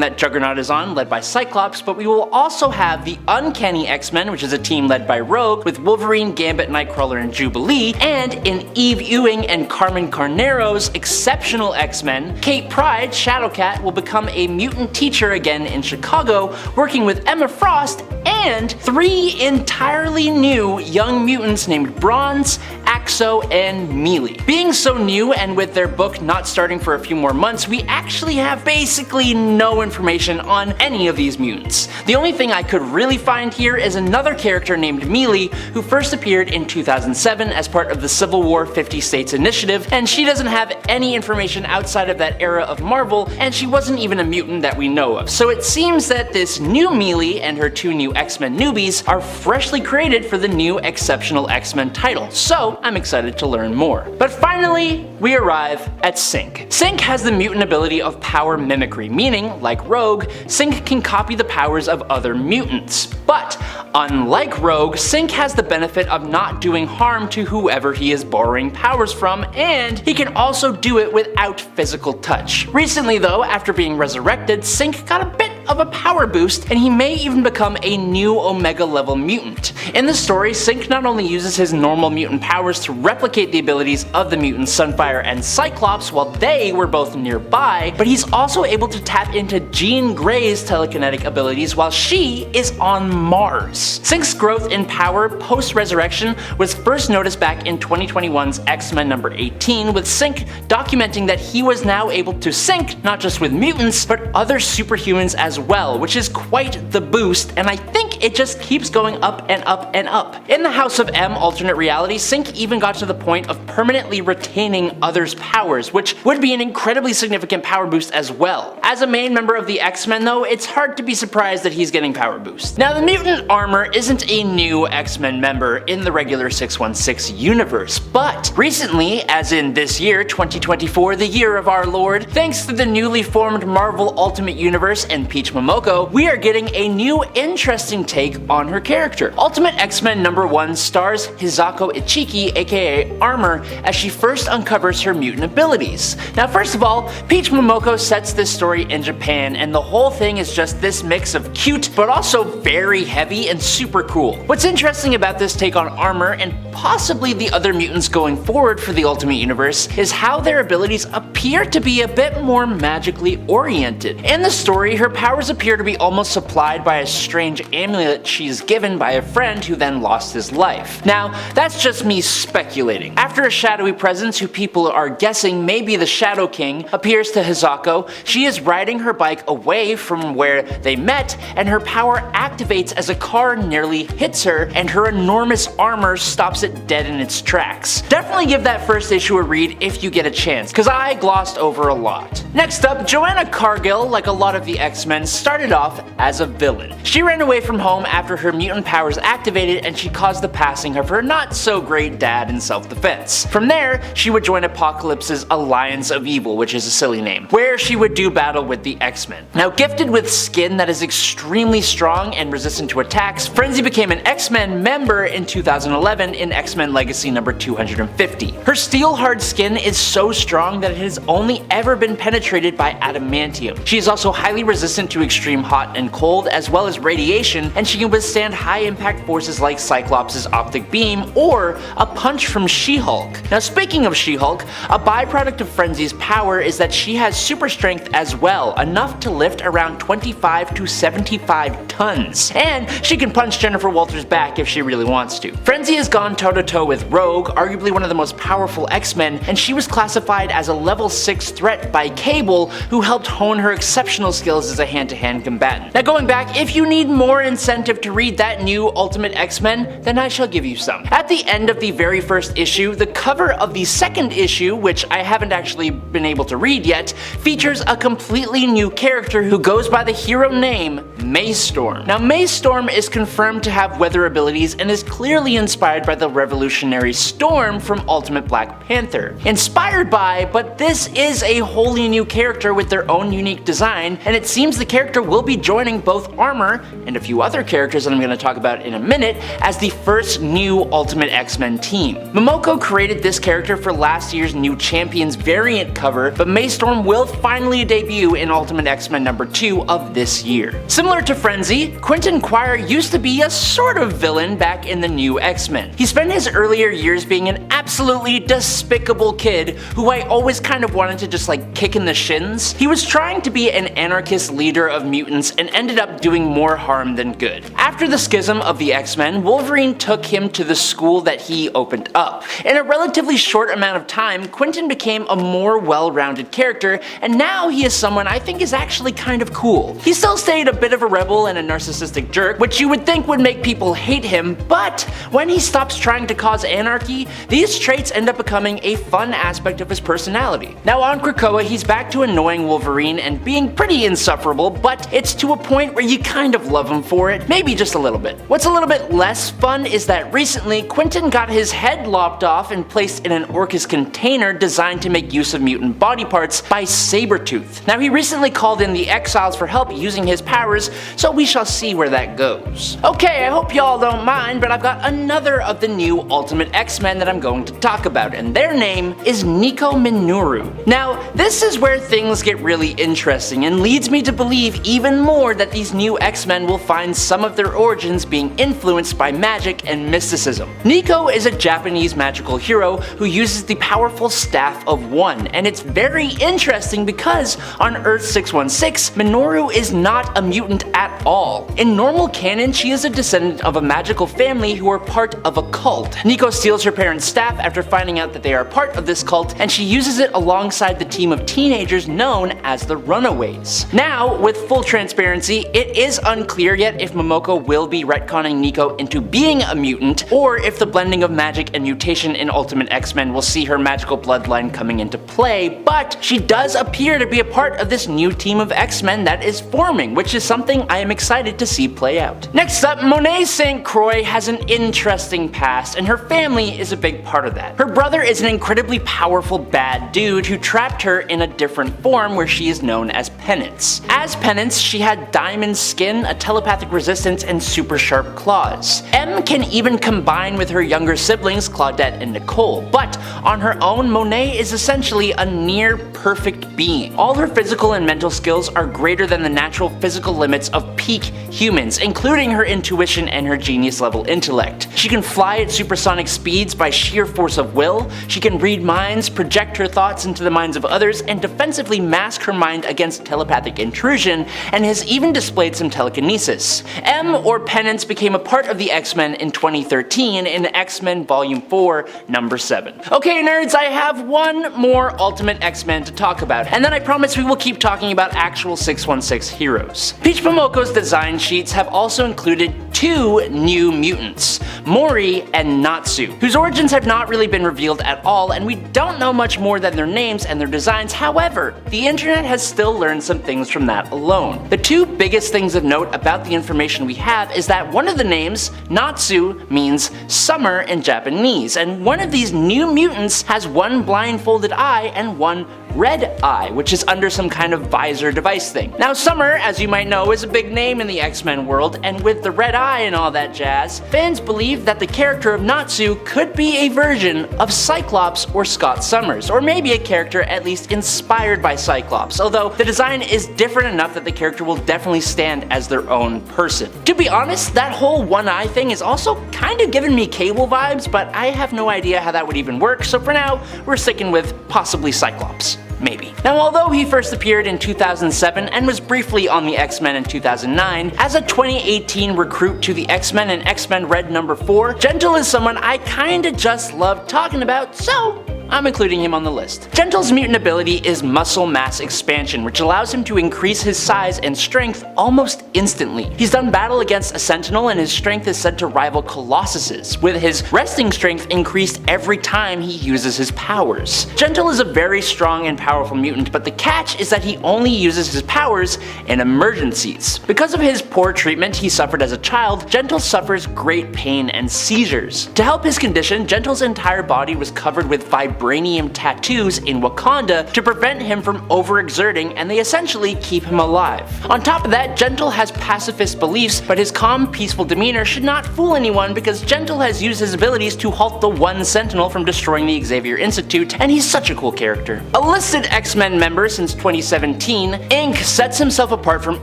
that Juggernaut is on, led by Cyclops, but we will also have the Uncanny X-Men, which is a team led by Rogue, with Wolverine, Gambit, Nightcrawler, and Jubilee, and in Eve Ewing and Carmen Carnero's Exceptional X-Men, Kate Pryde, Shadowcat, will become a mutant teacher again in Chicago, working with Emma Frost, and 3 entirely new young mutants named Bronze, Axo, and Melee. Being so new, and with their book not starting for a few more months, we actually have basically no information on any of these mutants. The only thing I could really find here is another character named Melee, who first appeared in 2007 as part of the Civil War 50 States Initiative, and she doesn't have any information outside of that era of Marvel, and she wasn't even a mutant that we know of. So it seems that this new Melee and her 2 new X-Men newbies are freshly created for the new Exceptional X-Men title. So I'm excited to learn more. But finally, we arrive at Sync. Sync has the mutant ability of power mimicry, meaning, like Rogue, Sync can copy the powers of other mutants. But unlike Rogue, Sync has the benefit of not doing harm to whoever he is borrowing powers from, and he can also do it without physical touch. Recently though, after being resurrected, Sync got a bit of a power boost, and he may even become a new Omega level mutant. In the story, Sync not only uses his normal mutant powers to replicate the abilities of the mutants Sunfire and Cyclops while they were both nearby, but he's also able to tap into Jean Grey's telekinetic abilities while she is on Mars. Sync's growth in power post-resurrection was first noticed back in 2021's X-Men number 18, with Sync documenting that he was now able to sync not just with mutants, but other superhumans as well, which is quite the boost, and I think it just keeps going up and up and up. In the House of M alternate reality, Sync even got to the point of permanently retaining others' powers, which would be an incredibly significant power boost as well. As a main member of the X-Men though, it's hard to be surprised that he's getting power boost. Now the mutant armor isn't a new X-Men member in the regular 616 universe, but recently, as in this year, 2024, the year of our Lord, thanks to the newly formed Marvel Ultimate Universe and Peach Momoko, we are getting a new interesting take on her character. Ultimate X-Men number 1 stars Hisako Ichiki, aka Armor, as she first uncovers her mutant abilities. Now first of all, Peach Momoko sets this story in Japan, and the whole thing is just this mix of cute but also very heavy and super cool. What's interesting about this take on Armor, and possibly the other mutants going forward for the Ultimate Universe, is how their abilities appear to be a bit more magically oriented. In the story, her powers appear to be almost supplied by a strange amulet she's given by a friend who then lost his life. Now, that's just me speculating. After a shadowy presence who people are guessing may be the Shadow King appears to Hisako, she is riding her bike away from where they met, and her power activates as a car nearly hits her, and her enormous armor stops it dead in its tracks. Definitely give that first issue a read if you get a chance, cause I glossed over a lot. Next up, Joanna Cargill, like a lot of the X-Men, started off as a villain. She ran away from home after her mutant powers activated, and she caused the passing of her not-so-great dad in self-defense. From there, she would join Apocalypse's Alliance of Evil, which is a silly name, where she would do battle with the X-Men. Now gifted with skin that is extremely strong and resistant to attacks, Frenzy became an X-Men member in 2011 in X-Men Legacy number 250. Her steel-hard skin is so strong that it has only ever been penetrated by adamantium. She is also highly resistant to extreme hot and cold, as well as radiation, and she can withstand high-impact forces like Cyclops' optic beam or a punch from She-Hulk. Now speaking of She-Hulk, a byproduct of Frenzy's power is that she has super strength as well, enough to lift around 25 to 75 tons, and she can punch Jennifer Walters back if she really wants to. Frenzy has gone toe-to-toe with Rogue, arguably one of the most powerful X-Men, and she was classified as a level 6 threat by Cable, who helped hone her exceptional skills as a hand-to-hand combatant. Now going back, if you need more incentive to read that new Ultimate X-Men, then I shall give you some. At the end of the very first issue, the cover of the second issue, which I haven't actually been able to read yet, features a completely new character who goes by the hero name MaStorm. Now MaStorm is confirmed to have weather abilities and is clearly inspired by the revolutionary Storm from Ultimate Black Panther. Inspired by, but this is a wholly new character with their own unique design, and it seems the character will be joining both Armor and a few other characters that I'm going to talk about in a minute as the first new Ultimate X-Men team. Momoko created this character for last year's New Champions variant cover, but MaStorm will finally debut in Ultimate X-Men number 2 of this year. Similar to Frenzy, Quinton Quire used to be a sort of villain back in the new X-Men. He spent his earlier years being an absolutely despicable kid who I always kind of wanted to just like kick in the shins. He was trying to be an anarchist leader of mutants and ended up doing more harm than good. After the schism of the X-Men, Wolverine took him to the school that he opened up. In a relatively short amount of time, Quinton became a more well-rounded character, and now he is someone I think is actually kind of cool. He still stayed a bit of a rebel and a narcissistic jerk, which you would think would make people hate him, but when he stops trying to cause anarchy, these traits end up becoming a fun aspect of his personality. Now on Krakoa, he's back to annoying Wolverine and being pretty insufferable, but it's to a point where you kind of love him for for it? Maybe just a little bit. What's a little bit less fun is that recently Quinton got his head lopped off and placed in an Orcus container designed to make use of mutant body parts by Sabretooth. Now he recently called in the Exiles for help using his powers, so we shall see where that goes. Okay, I hope y'all don't mind, but I've got another of the new Ultimate X-Men that I'm going to talk about, and their name is Nico Minoru. Now, this is where things get really interesting and leads me to believe even more that these new X-Men will find some of their origins being influenced by magic and mysticism. Nico is a Japanese magical hero who uses the powerful Staff of One, and it's very interesting because on Earth 616, Minoru is not a mutant at all. In normal canon, she is a descendant of a magical family who are part of a cult. Nico steals her parents' staff after finding out that they are part of this cult, and she uses it alongside the team of teenagers known as the Runaways. Now, with full transparency, it is unclear yet if Momoko will be retconning Nico into being a mutant, or if the blending of magic and mutation in Ultimate X-Men will see her magical bloodline coming into play, but she does appear to be a part of this new team of X-Men that is forming, which is something I am excited to see play out. Next up, Monae St. Croix has an interesting past, and her family is a big part of that. Her brother is an incredibly powerful bad dude who trapped her in a different form where she is known as Penance. As Penance, she had diamond skin, a telepathic resistance, and super sharp claws. M can even combine with her younger siblings Claudette and Nicole, but on her own, Monae is essentially a near perfect being. All her physical and mental skills are greater than the natural physical limits of peak humans, including her intuition and her genius level intellect. She can fly at supersonic speeds by sheer force of will, she can read minds, project her thoughts into the minds of others, and defensively mask her mind against telepathic intrusion, and has even displayed some telekinesis. M, or Penance, became a part of the X-Men in 2013 in X-Men Volume 4, number 7. Okay nerds, I have one more Ultimate X-Men to talk about, and then I promise we will keep talking about actual 616 heroes. Peach Pomoko's design sheets have also included two new mutants, Mori and Natsu, whose origins have not really been revealed at all, and we don't know much more than their names and their designs. However, the internet has still learned some things from that alone. The two biggest things of note about the information we have is that one of the names, Natsu, means summer in Japanese, and one of these new mutants has one blindfolded eye and one red eye, which is under some kind of visor device thing. Now Summer, as you might know, is a big name in the X-Men world, and with the red eye and all that jazz, fans believe that the character of Natsu could be a version of Cyclops or Scott Summers, or maybe a character at least inspired by Cyclops, although the design is different enough that the character will definitely stand as their own person. To be honest, that whole one eye thing is also kind of giving me Cable vibes, but I have no idea how that would even work, so for now, we're sticking with possibly Cyclops. Maybe. Now, although he first appeared in 2007 and was briefly on the X-Men in 2009, as a 2018 recruit to the X-Men and X-Men Red number 4, Gentle is someone I kinda just love talking about, so I'm including him on the list. Gentle's mutant ability is muscle mass expansion, which allows him to increase his size and strength almost instantly. He's done battle against a Sentinel and his strength is said to rival Colossus's, with his resting strength increased every time he uses his powers. Gentle is a very strong and powerful mutant, but the catch is that he only uses his powers in emergencies. Because of his poor treatment he suffered as a child, Gentle suffers great pain and seizures. To help his condition, Gentle's entire body was covered with vibranium tattoos in Wakanda to prevent him from overexerting, and they essentially keep him alive. On top of that, Gentle has pacifist beliefs, but his calm, peaceful demeanor should not fool anyone because Gentle has used his abilities to halt the one Sentinel from destroying the Xavier Institute, and he's such a cool character. A listed X-Men member since 2017, Inc. sets himself apart from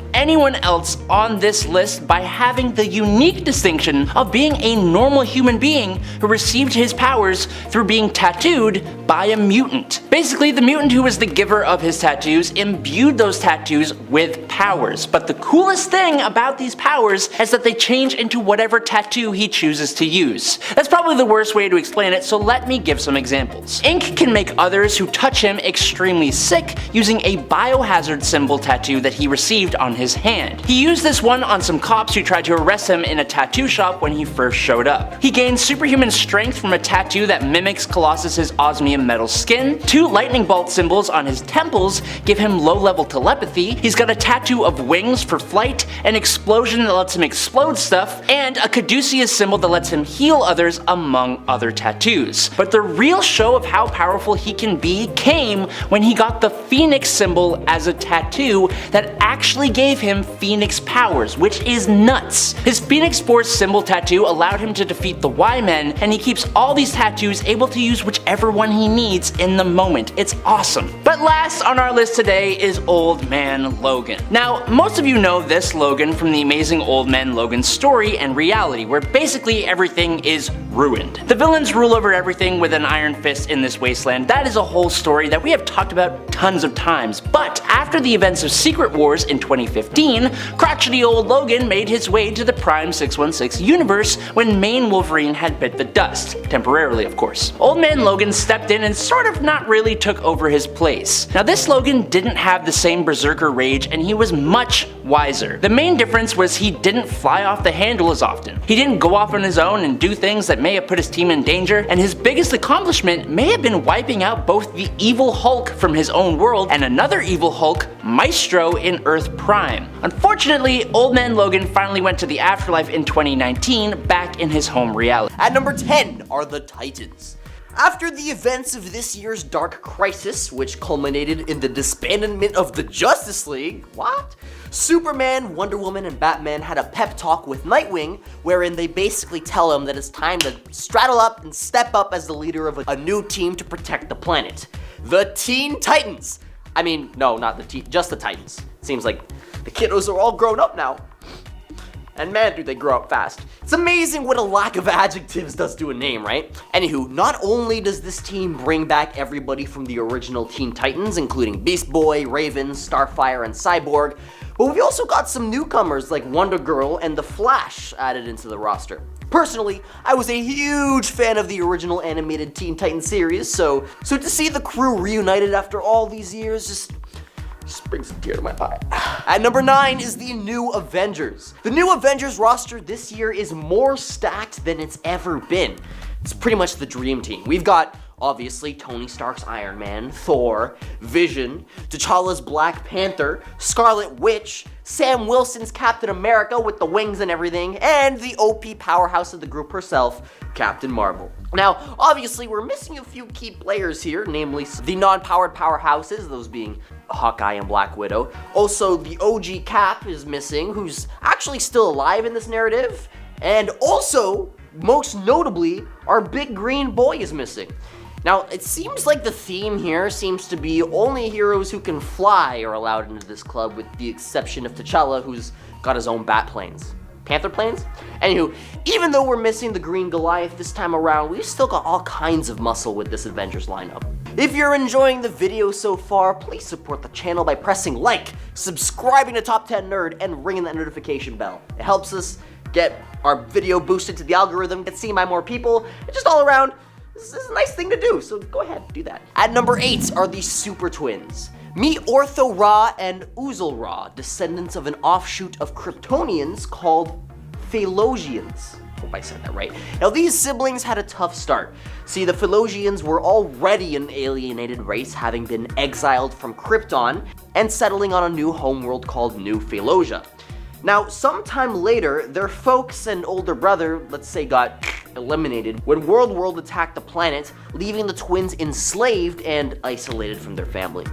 anyone else on this list by having the unique distinction of being a normal human being who received his powers through being tattooed by a mutant. Basically, the mutant who was the giver of his tattoos imbued those tattoos with powers, but the coolest thing about these powers is that they change into whatever tattoo he chooses to use. That's probably the worst way to explain it, so let me give some examples. Inc. can make others who touch him extremely sick using a biohazard symbol tattoo that he received on his hand. He used this one on some cops who tried to arrest him in a tattoo shop when he first showed up. He gained superhuman strength from a tattoo that mimics Colossus's osmium metal skin, 2 lightning bolt symbols on his temples give him low-level telepathy, he's got a tattoo of wings for flight, an explosion that lets him explode stuff, and a caduceus symbol that lets him heal others, among other tattoos. But the real show of how powerful he can be came when he got the phoenix symbol as a tattoo that actually gave him phoenix powers, which is nuts. His Phoenix Force symbol tattoo allowed him to defeat the Y-Men, and he keeps all these tattoos able to use whichever one he needs in the moment. It's awesome. But last on our list today is Old Man Logan. Now, most of you know this Logan from the amazing Old Man Logan story and reality, where basically everything is ruined. The villains rule over everything with an iron fist in this wasteland. That is a whole story that we have talked about tons of times. But after the events of Secret Wars in 2015, crotchety old Logan made his way to the Prime 616 universe when main Wolverine had bit the dust. Temporarily, of course. Old Man Logan stepped in and sort of not really took over his place. Now this Logan didn't have the same berserker rage, and he was much wiser. The main difference was he didn't fly off the handle as often. He didn't go off on his own and do things that may have put his team in danger, and his biggest accomplishment may have been wiping out both the evil Hulk from his own world and another evil Hulk, Maestro, in Earth Prime. Unfortunately, Old Man Logan finally went to the afterlife in 2019, back in his home reality. At number 10 are the Titans. After the events of this year's Dark Crisis, which culminated in the disbandment of the Justice League, what? Superman, Wonder Woman, and Batman had a pep talk with Nightwing, wherein they basically tell him that it's time to straddle up and step up as the leader of a new team to protect the planet. The Teen Titans. I mean, no, not just the Titans. Seems like the kiddos are all grown up now. And man, do they grow up fast. It's amazing what a lack of adjectives does to a name, right? Anywho, not only does this team bring back everybody from the original Teen Titans, including Beast Boy, Raven, Starfire, and Cyborg, but we've also got some newcomers like Wonder Girl and The Flash added into the roster. Personally, I was a huge fan of the original animated Teen Titans series, so to see the crew reunited after all these years just brings a tear to my eye. At number 9 is the New Avengers. The New Avengers roster this year is more stacked than it's ever been. It's pretty much the dream team. We've got, obviously, Tony Stark's Iron Man, Thor, Vision, T'Challa's Black Panther, Scarlet Witch, Sam Wilson's Captain America with the wings and everything, and the OP powerhouse of the group herself, Captain Marvel. Now, obviously, we're missing a few key players here, namely the non-powered powerhouses, those being Hawkeye and Black Widow. Also, the OG Cap is missing, who's actually still alive in this narrative. And also, most notably, our big green boy is missing. Now, it seems like the theme here seems to be only heroes who can fly are allowed into this club, with the exception of T'Challa, who's got his own bat planes. Panther planes? Anywho, even though we're missing the green Goliath this time around, we've still got all kinds of muscle with this Avengers lineup. If you're enjoying the video so far, please support the channel by pressing like, subscribing to Top 10 Nerd, and ringing that notification bell. It helps us get our video boosted to the algorithm, get seen by more people, and just all around, this is a nice thing to do, so go ahead, do that. At number 8 are the Super Twins. Meet Ortho Ra and Uzel Ra, descendants of an offshoot of Kryptonians called Phalosians. Hope I said that right. Now, these siblings had a tough start. See, the Phalosians were already an alienated race, having been exiled from Krypton and settling on a new homeworld called New Phalosia. Now, sometime later, their folks and older brother, let's say, got eliminated when World attacked the planet, leaving the twins enslaved and isolated from their family.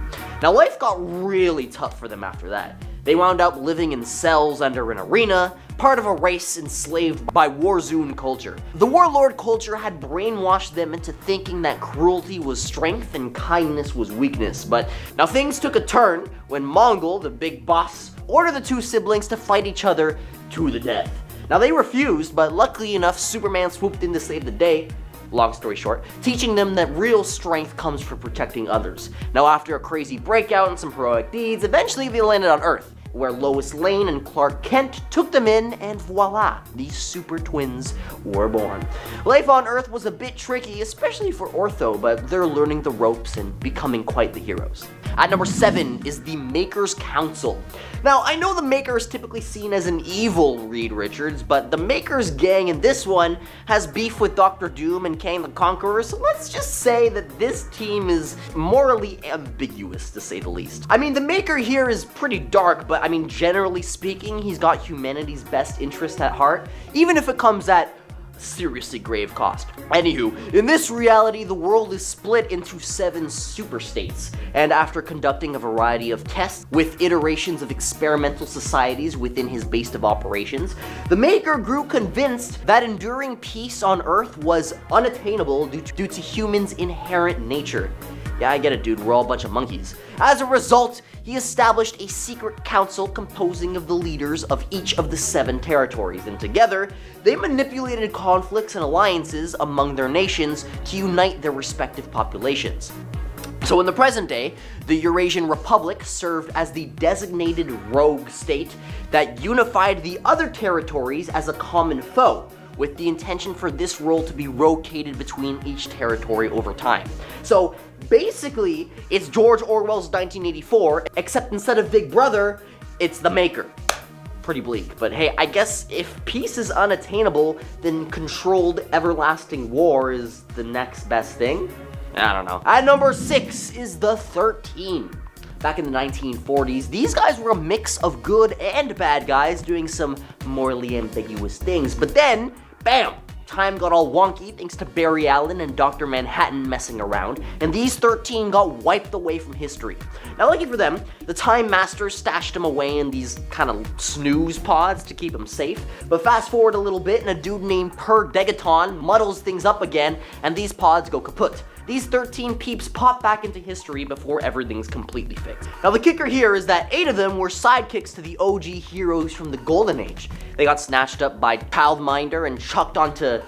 Now, life got really tough for them after that. They wound up living in cells under an arena, part of a race enslaved by Warzone culture. The Warlord culture had brainwashed them into thinking that cruelty was strength and kindness was weakness. But now things took a turn when Mongol, the big boss, ordered the two siblings to fight each other to the death. Now they refused, but luckily enough, Superman swooped in to save the day. Long story short, teaching them that real strength comes from protecting others. Now after a crazy breakout and some heroic deeds, eventually they landed on Earth. where Lois Lane and Clark Kent took them in, and voila, these super twins were born. Life on Earth was a bit tricky, especially for Ortho, but they're learning the ropes and becoming quite the heroes. At number 7 is the Maker's Council. Now, I know the Maker is typically seen as an evil Reed Richards, but the Maker's gang in this one has beef with Dr. Doom and Kang the Conqueror, so let's just say that this team is morally ambiguous, to say the least. I mean, the Maker here is pretty dark, but I mean, generally speaking, he's got humanity's best interest at heart, even if it comes at seriously grave cost. Anywho, in this reality, the world is split into 7 super states, and after conducting a variety of tests with iterations of experimental societies within his base of operations, the Maker grew convinced that enduring peace on Earth was unattainable due to humans' inherent nature. Yeah, I get it, dude, we're all a bunch of monkeys. As a result, he established a secret council composing of the leaders of each of the 7 territories, and together, they manipulated conflicts and alliances among their nations to unite their respective populations. So in the present day, the Eurasian Republic served as the designated rogue state that unified the other territories as a common foe, with the intention for this role to be rotated between each territory over time. So basically, it's George Orwell's 1984, except instead of Big Brother, it's the Maker. Pretty bleak, but hey, I guess if peace is unattainable, then controlled everlasting war is the next best thing? I don't know. At number 6 is the 13. Back in the 1940s, these guys were a mix of good and bad guys doing some morally ambiguous things, but then, bam! Time got all wonky thanks to Barry Allen and Dr. Manhattan messing around, and these 13 got wiped away from history. Now, lucky for them, the Time Masters stashed them away in these kind of snooze pods to keep them safe, but fast forward a little bit and a dude named Per Degaton muddles things up again, and these pods go kaput. These 13 peeps pop back into history before everything's completely fixed. Now the kicker here is that 8 of them were sidekicks to the OG heroes from the Golden Age. They got snatched up by Childminder and chucked onto,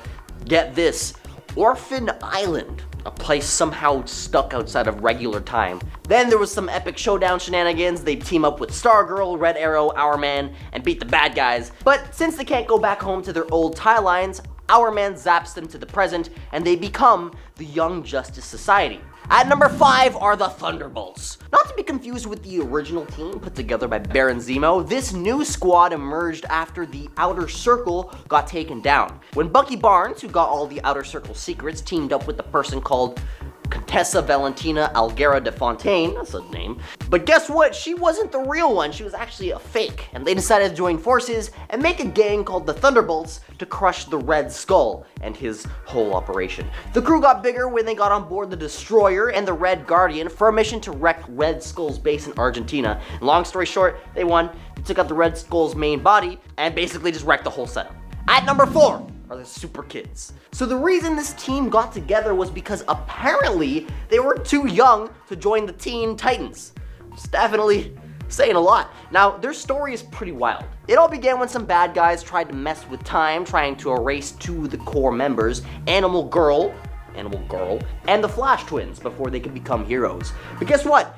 get this, Orphan Island, a place somehow stuck outside of regular time. Then there was some epic showdown shenanigans. They'd team up with Stargirl, Red Arrow, Hourman, and beat the bad guys. But since they can't go back home to their old tie lines, Hourman zaps them to the present, and they become the Young Justice Society. At number 5 are the Thunderbolts. Not to be confused with the original team put together by Baron Zemo, this new squad emerged after the Outer Circle got taken down. When Bucky Barnes, who got all the Outer Circle secrets, teamed up with a person called Contessa Valentina Alguera de Fontaine, that's a name. But guess what? She wasn't the real one, she was actually a fake. And they decided to join forces and make a gang called the Thunderbolts to crush the Red Skull and his whole operation. The crew got bigger when they got on board the Destroyer and the Red Guardian for a mission to wreck Red Skull's base in Argentina. And long story short, they won, they took out the Red Skull's main body, and basically just wrecked the whole setup. At number 4 are the Super Kids. So the reason this team got together was because apparently they were too young to join the Teen Titans. It's definitely saying a lot. Now, their story is pretty wild. It all began when some bad guys tried to mess with time, trying to erase 2 of the core members, Animal Girl, and the Flash Twins before they could become heroes. But guess what?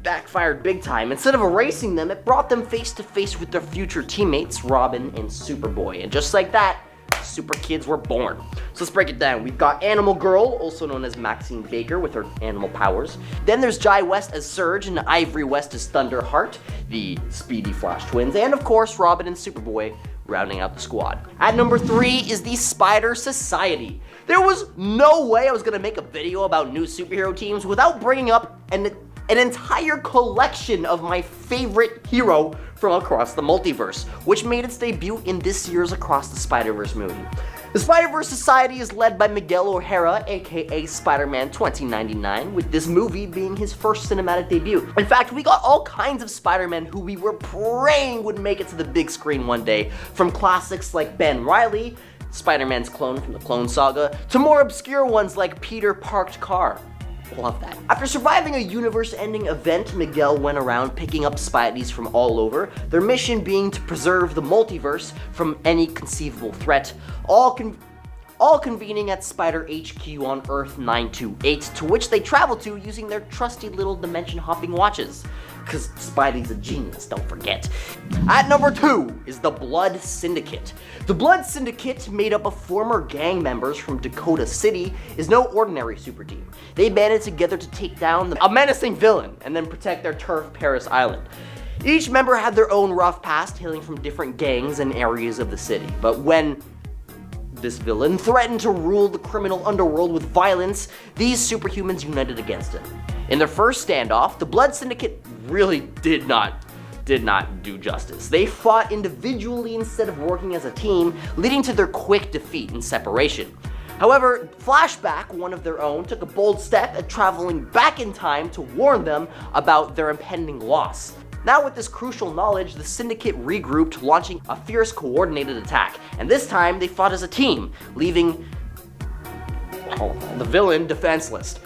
Backfired big time. Instead of erasing them, it brought them face to face with their future teammates, Robin and Superboy. And just like that, Super Kids were born. So let's break it down. We've got Animal Girl, also known as Maxine Baker, with her animal powers. Then there's Jai West as Surge and Ivory West as Thunderheart, the speedy Flash Twins, and of course Robin and Superboy rounding out the squad. At number 3 is the Spider Society. There was no way I was gonna make a video about new superhero teams without bringing up an entire collection of my favorite hero from across the multiverse, which made its debut in this year's Across the Spider-Verse movie. The Spider-Verse Society is led by Miguel O'Hara, aka Spider-Man 2099, with this movie being his first cinematic debut. In fact, we got all kinds of Spider-Men who we were praying would make it to the big screen one day, from classics like Ben Reilly, Spider-Man's clone from the Clone Saga, to more obscure ones like Peter Parked Car. Love that. After surviving a universe-ending event, Miguel went around picking up Spideys from all over, their mission being to preserve the multiverse from any conceivable threat, all convening at Spider HQ on Earth 928, to which they travel to using their trusty little dimension-hopping watches. because Spidey's a genius, don't forget. At number 2 is the Blood Syndicate. The Blood Syndicate, made up of former gang members from Dakota City, is no ordinary super team. They banded together to take down a menacing villain and then protect their turf, Paris Island. Each member had their own rough past, hailing from different gangs and areas of the city. But when this villain threatened to rule the criminal underworld with violence, these superhumans united against him. In their first standoff, the Blood Syndicate really did not do justice. They fought individually instead of working as a team, leading to their quick defeat and separation. However, Flashback, one of their own, took a bold step at traveling back in time to warn them about their impending loss. Now with this crucial knowledge, the Syndicate regrouped, launching a fierce coordinated attack, and this time they fought as a team, leaving the villain defenseless.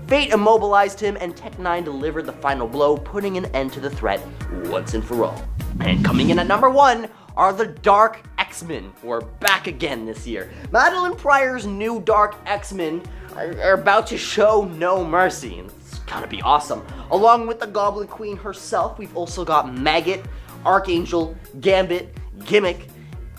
Fate immobilized him, and Tech-9 delivered the final blow, putting an end to the threat once and for all. And coming in at number 1 are the Dark XMen, who are back again this year. Madeline Pryor's new Dark XMen are about to show no mercy, and it's gotta be awesome. Along with the Goblin Queen herself, we've also got Maggot, Archangel, Gambit, Gimmick,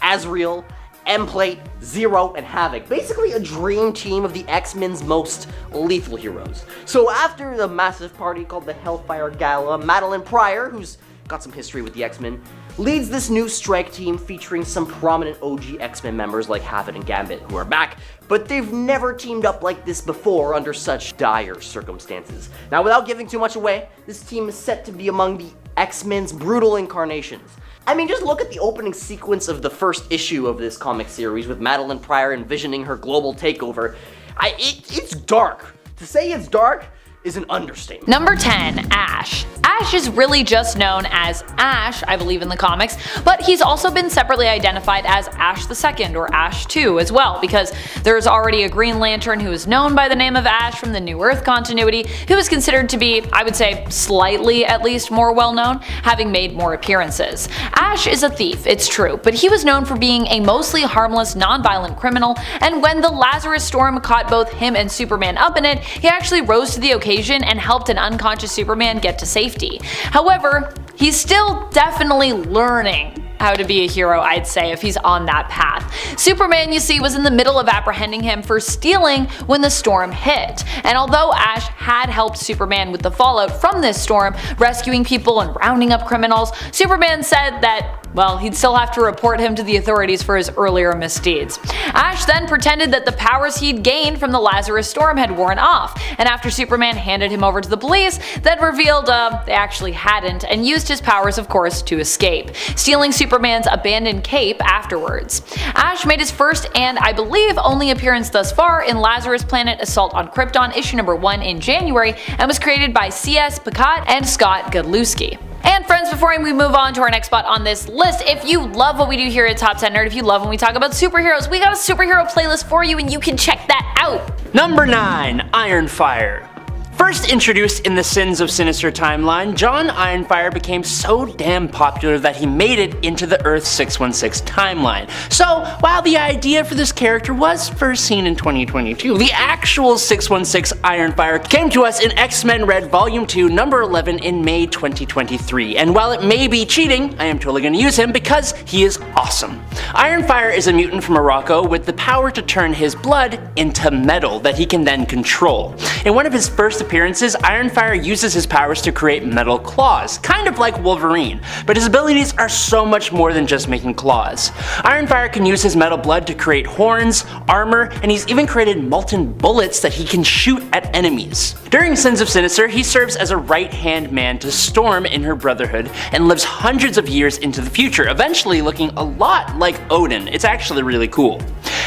Azrael, M-Plate, Zero, and Havoc. Basically a dream team of the X-Men's most lethal heroes. So after the massive party called the Hellfire Gala, Madeline Pryor, who's got some history with the X-Men, leads this new strike team featuring some prominent OG X-Men members like Havoc and Gambit, who are back, but they've never teamed up like this before under such dire circumstances. Now, without giving too much away, this team is set to be among the X-Men's brutal incarnations. I mean, just look at the opening sequence of the first issue of this comic series with Madeline Pryor envisioning her global takeover. It's dark. To say it's dark is an understatement. Number 10, Ash. Ash is really just known as Ash, I believe, in the comics, but he's also been separately identified as Ash II or Ash II as well, because there's already a Green Lantern who is known by the name of Ash from the New Earth continuity, who is considered to be, I would say, slightly at least more well known, having made more appearances. Ash is a thief, it's true, but he was known for being a mostly harmless, non-violent criminal, and when the Lazarus Storm caught both him and Superman up in it, he actually rose to the occasion and helped an unconscious Superman get to safety. However, he's still definitely learning how to be a hero, I'd say, if he's on that path. Superman, you see, was in the middle of apprehending him for stealing when the storm hit. And although Ash had helped Superman with the fallout from this storm, rescuing people and rounding up criminals, Superman said that, well, he'd still have to report him to the authorities for his earlier misdeeds. Ash then pretended that the powers he'd gained from the Lazarus Storm had worn off, and after Superman handed him over to the police, that revealed they actually hadn't, and used his powers, of course, to escape, stealing Superman's abandoned cape afterwards. Ash made his first and, I believe, only appearance thus far in Lazarus Planet Assault on Krypton issue number 1 in January, and was created by C.S. Picot and Scott Godlewski. And friends, before we move on to our next spot on this list, if you love what we do here at Top 10 Nerd, if you love when we talk about superheroes, we got a superhero playlist for you and you can check that out. Number 9, Ironfire. First introduced in the Sins of Sinister timeline, John Ironfire became so damn popular that he made it into the Earth 616 timeline. So, while the idea for this character was first seen in 2022, the actual 616 Ironfire came to us in X-Men Red Volume 2, number 11 in May 2023, and while it may be cheating, I am totally going to use him because he is awesome. Ironfire is a mutant from Morocco with the power to turn his blood into metal that he can then control. In one of his first appearances, Ironfire uses his powers to create metal claws, kind of like Wolverine, but his abilities are so much more than just making claws. Ironfire can use his metal blood to create horns, armor, and he's even created molten bullets that he can shoot at enemies. During Sins of Sinister, he serves as a right-hand man to Storm in her Brotherhood and lives hundreds of years into the future, eventually looking a lot like Odin. It's actually really cool.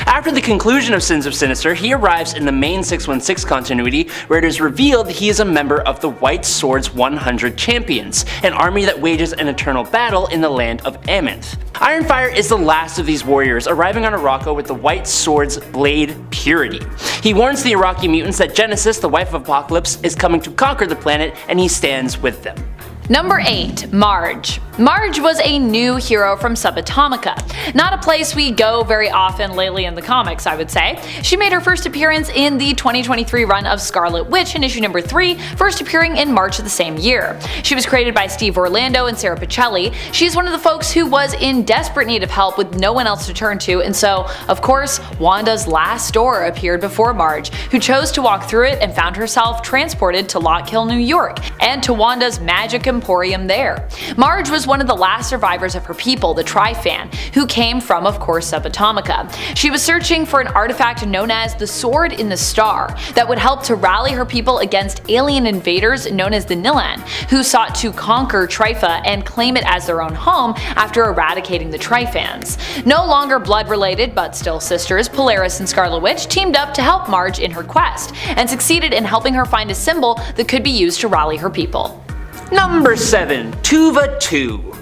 After the conclusion of Sins of Sinister, he arrives in the main 616 continuity, where it is revealed he is a member of the White Swords 100 Champions, an army that wages an eternal battle in the land of Amenth. Ironfire is the last of these warriors, arriving on Morocco with the White Sword's blade Purity. He warns the Iraqi mutants that Genesis, the wife of Apocalypse, is coming to conquer the planet, and he stands with them. Number 8, Marge. Marge was a new hero from Subatomica. Not a place we go very often lately in the comics, I would say. She made her first appearance in the 2023 run of Scarlet Witch in issue number 3, first appearing in March of the same year. She was created by Steve Orlando and Sarah Pichelli. She's one of the folks who was in desperate need of help with no one else to turn to, and so, of course, Wanda's last door appeared before Marge, who chose to walk through it and found herself transported to Lock Hill, New York, and to Wanda's magic emporium there. Marge was one of the last survivors of her people, the Tri-Fan, who came from, of course, Subatomica. She was searching for an artifact known as the Sword in the Star that would help to rally her people against alien invaders known as the Nilan, who sought to conquer Trifa and claim it as their own home after eradicating the Tri-Fans. No longer blood-related, but still sisters, Polaris and Scarlet Witch teamed up to help Marge in her quest, and succeeded in helping her find a symbol that could be used to rally her people. Number 7. Tuva 2.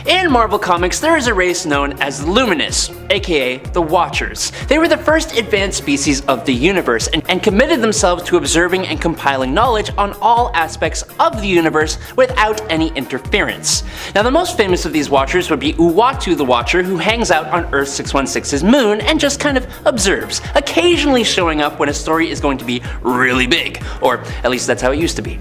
In Marvel Comics, there is a race known as Luminous, aka the Watchers. They were the first advanced species of the universe and committed themselves to observing and compiling knowledge on all aspects of the universe without any interference. Now, the most famous of these Watchers would be Uatu the Watcher, who hangs out on Earth 616's moon and just kind of observes, occasionally showing up when a story is going to be really big, or at least that's how it used to be.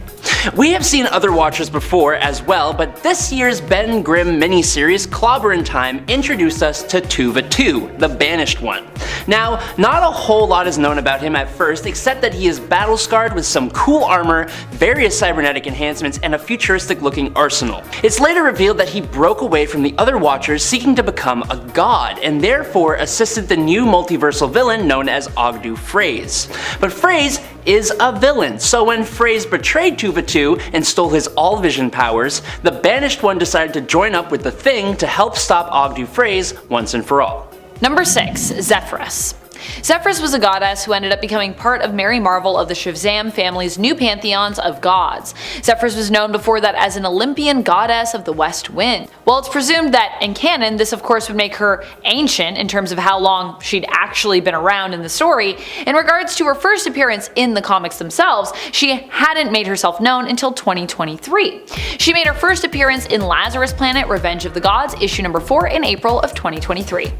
We have seen other Watchers before as well, but this year's Ben Grimm miniseries Clobber in Time introduced us to Tuva 2, the Banished One. Now, not a whole lot is known about him at first, except that he is battle scarred with some cool armor, various cybernetic enhancements, and a futuristic looking arsenal. It's later revealed that he broke away from the other Watchers seeking to become a god, and therefore assisted the new multiversal villain known as Ogdu Phraze. But Phraze is a villain, so when Phraze betrayed Tuva 2 and stole his all-vision powers, the Banished One decided to join up with the Thing to help stop Ogdu Phraze once and for all. Number 6. Zephyrus. Zephyrus was a goddess who ended up becoming part of Mary Marvel of the Shazam family's new pantheons of gods. Zephyrus was known before that as an Olympian goddess of the West Wind. While it's presumed that in canon this of course would make her ancient in terms of how long she'd actually been around in the story, in regards to her first appearance in the comics themselves, she hadn't made herself known until 2023. She made her first appearance in Lazarus Planet Revenge of the Gods issue number 4 in April of 2023.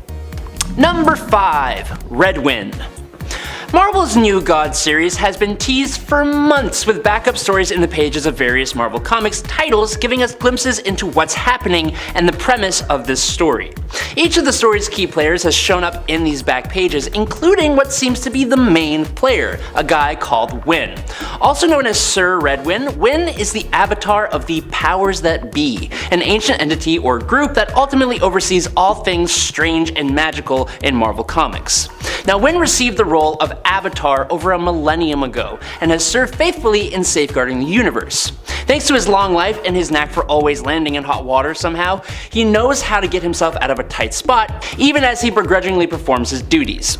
Number 5. Redwin. Marvel's new God series has been teased for months with backup stories in the pages of various Marvel Comics titles giving us glimpses into what's happening and the premise of this story. Each of the story's key players has shown up in these back pages, including what seems to be the main player, a guy called Wynn. Also known as Sir Redwin, Wynn is the avatar of the Powers That Be, an ancient entity or group that ultimately oversees all things strange and magical in Marvel Comics. Now, Wynn received the role of Avatar over a millennium ago, and has served faithfully in safeguarding the universe. Thanks to his long life and his knack for always landing in hot water somehow, he knows how to get himself out of a tight spot, even as he begrudgingly performs his duties.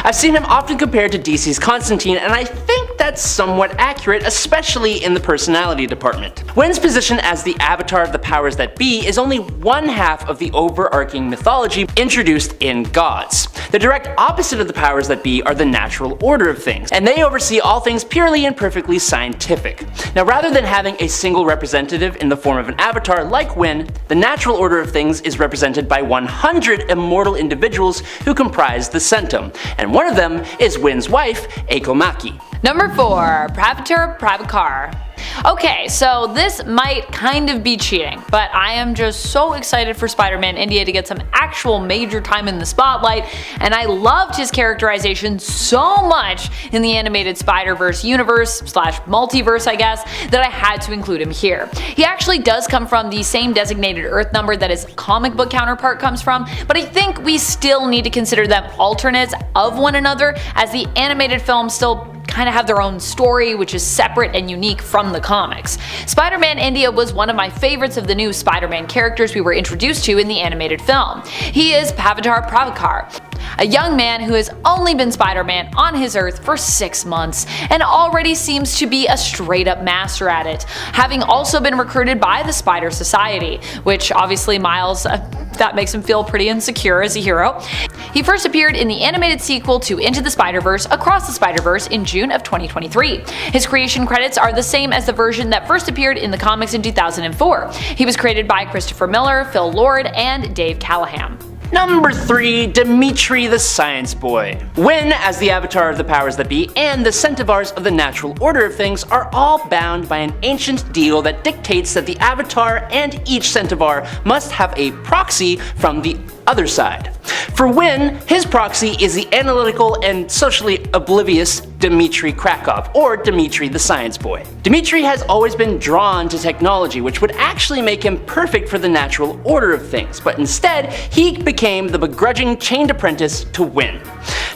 I've seen him often compared to DC's Constantine, and I think that's somewhat accurate, especially in the personality department. Wynn's position as the avatar of the Powers That Be is only one half of the overarching mythology introduced in Gods. The direct opposite of the Powers That Be are the natural order of things, and they oversee all things purely and perfectly scientific. Now, rather than having a single representative in the form of an avatar like Wynn, the natural order of things is represented by 100 immortal individuals who comprise the Centum, and one of them is Wynn's wife, Akomaki. Number 4. Pravitar Pravikar. Okay, so this might kind of be cheating, but I am just so excited for Spider-Man India to get some actual major time in the spotlight, and I loved his characterization so much in the animated Spider-Verse universe / multiverse, I guess, that I had to include him here. He actually does come from the same designated Earth number that his comic book counterpart comes from, but I think we still need to consider them alternates of one another, as the animated films still kind of have their own story, which is separate and unique from the comics. Spider-Man India was one of my favorites of the new Spider-Man characters we were introduced to in the animated film. He is Pravitar Pravikar, a young man who has only been Spider-Man on his Earth for 6 months, and already seems to be a straight up master at it, having also been recruited by the Spider Society, which obviously Miles, that makes him feel pretty insecure as a hero. He first appeared in the animated sequel to Into the Spider-Verse, Across the Spider-Verse in June of 2023. His creation credits are the same as the version that first appeared in the comics in 2004. He was created by Christopher Miller, Phil Lord, and Dave Callahan. Number 3. Dimitri the Science Boy. Wynn, as the avatar of the powers that be, and the Centivars of the natural order of things are all bound by an ancient deal that dictates that the avatar and each Centivar must have a proxy from the other side. For Wynn, his proxy is the analytical and socially oblivious Dimitri Krakow, or Dimitri the Science Boy. Dimitri has always been drawn to technology, which would actually make him perfect for the natural order of things, but instead, he became the begrudging chained apprentice to Wynn.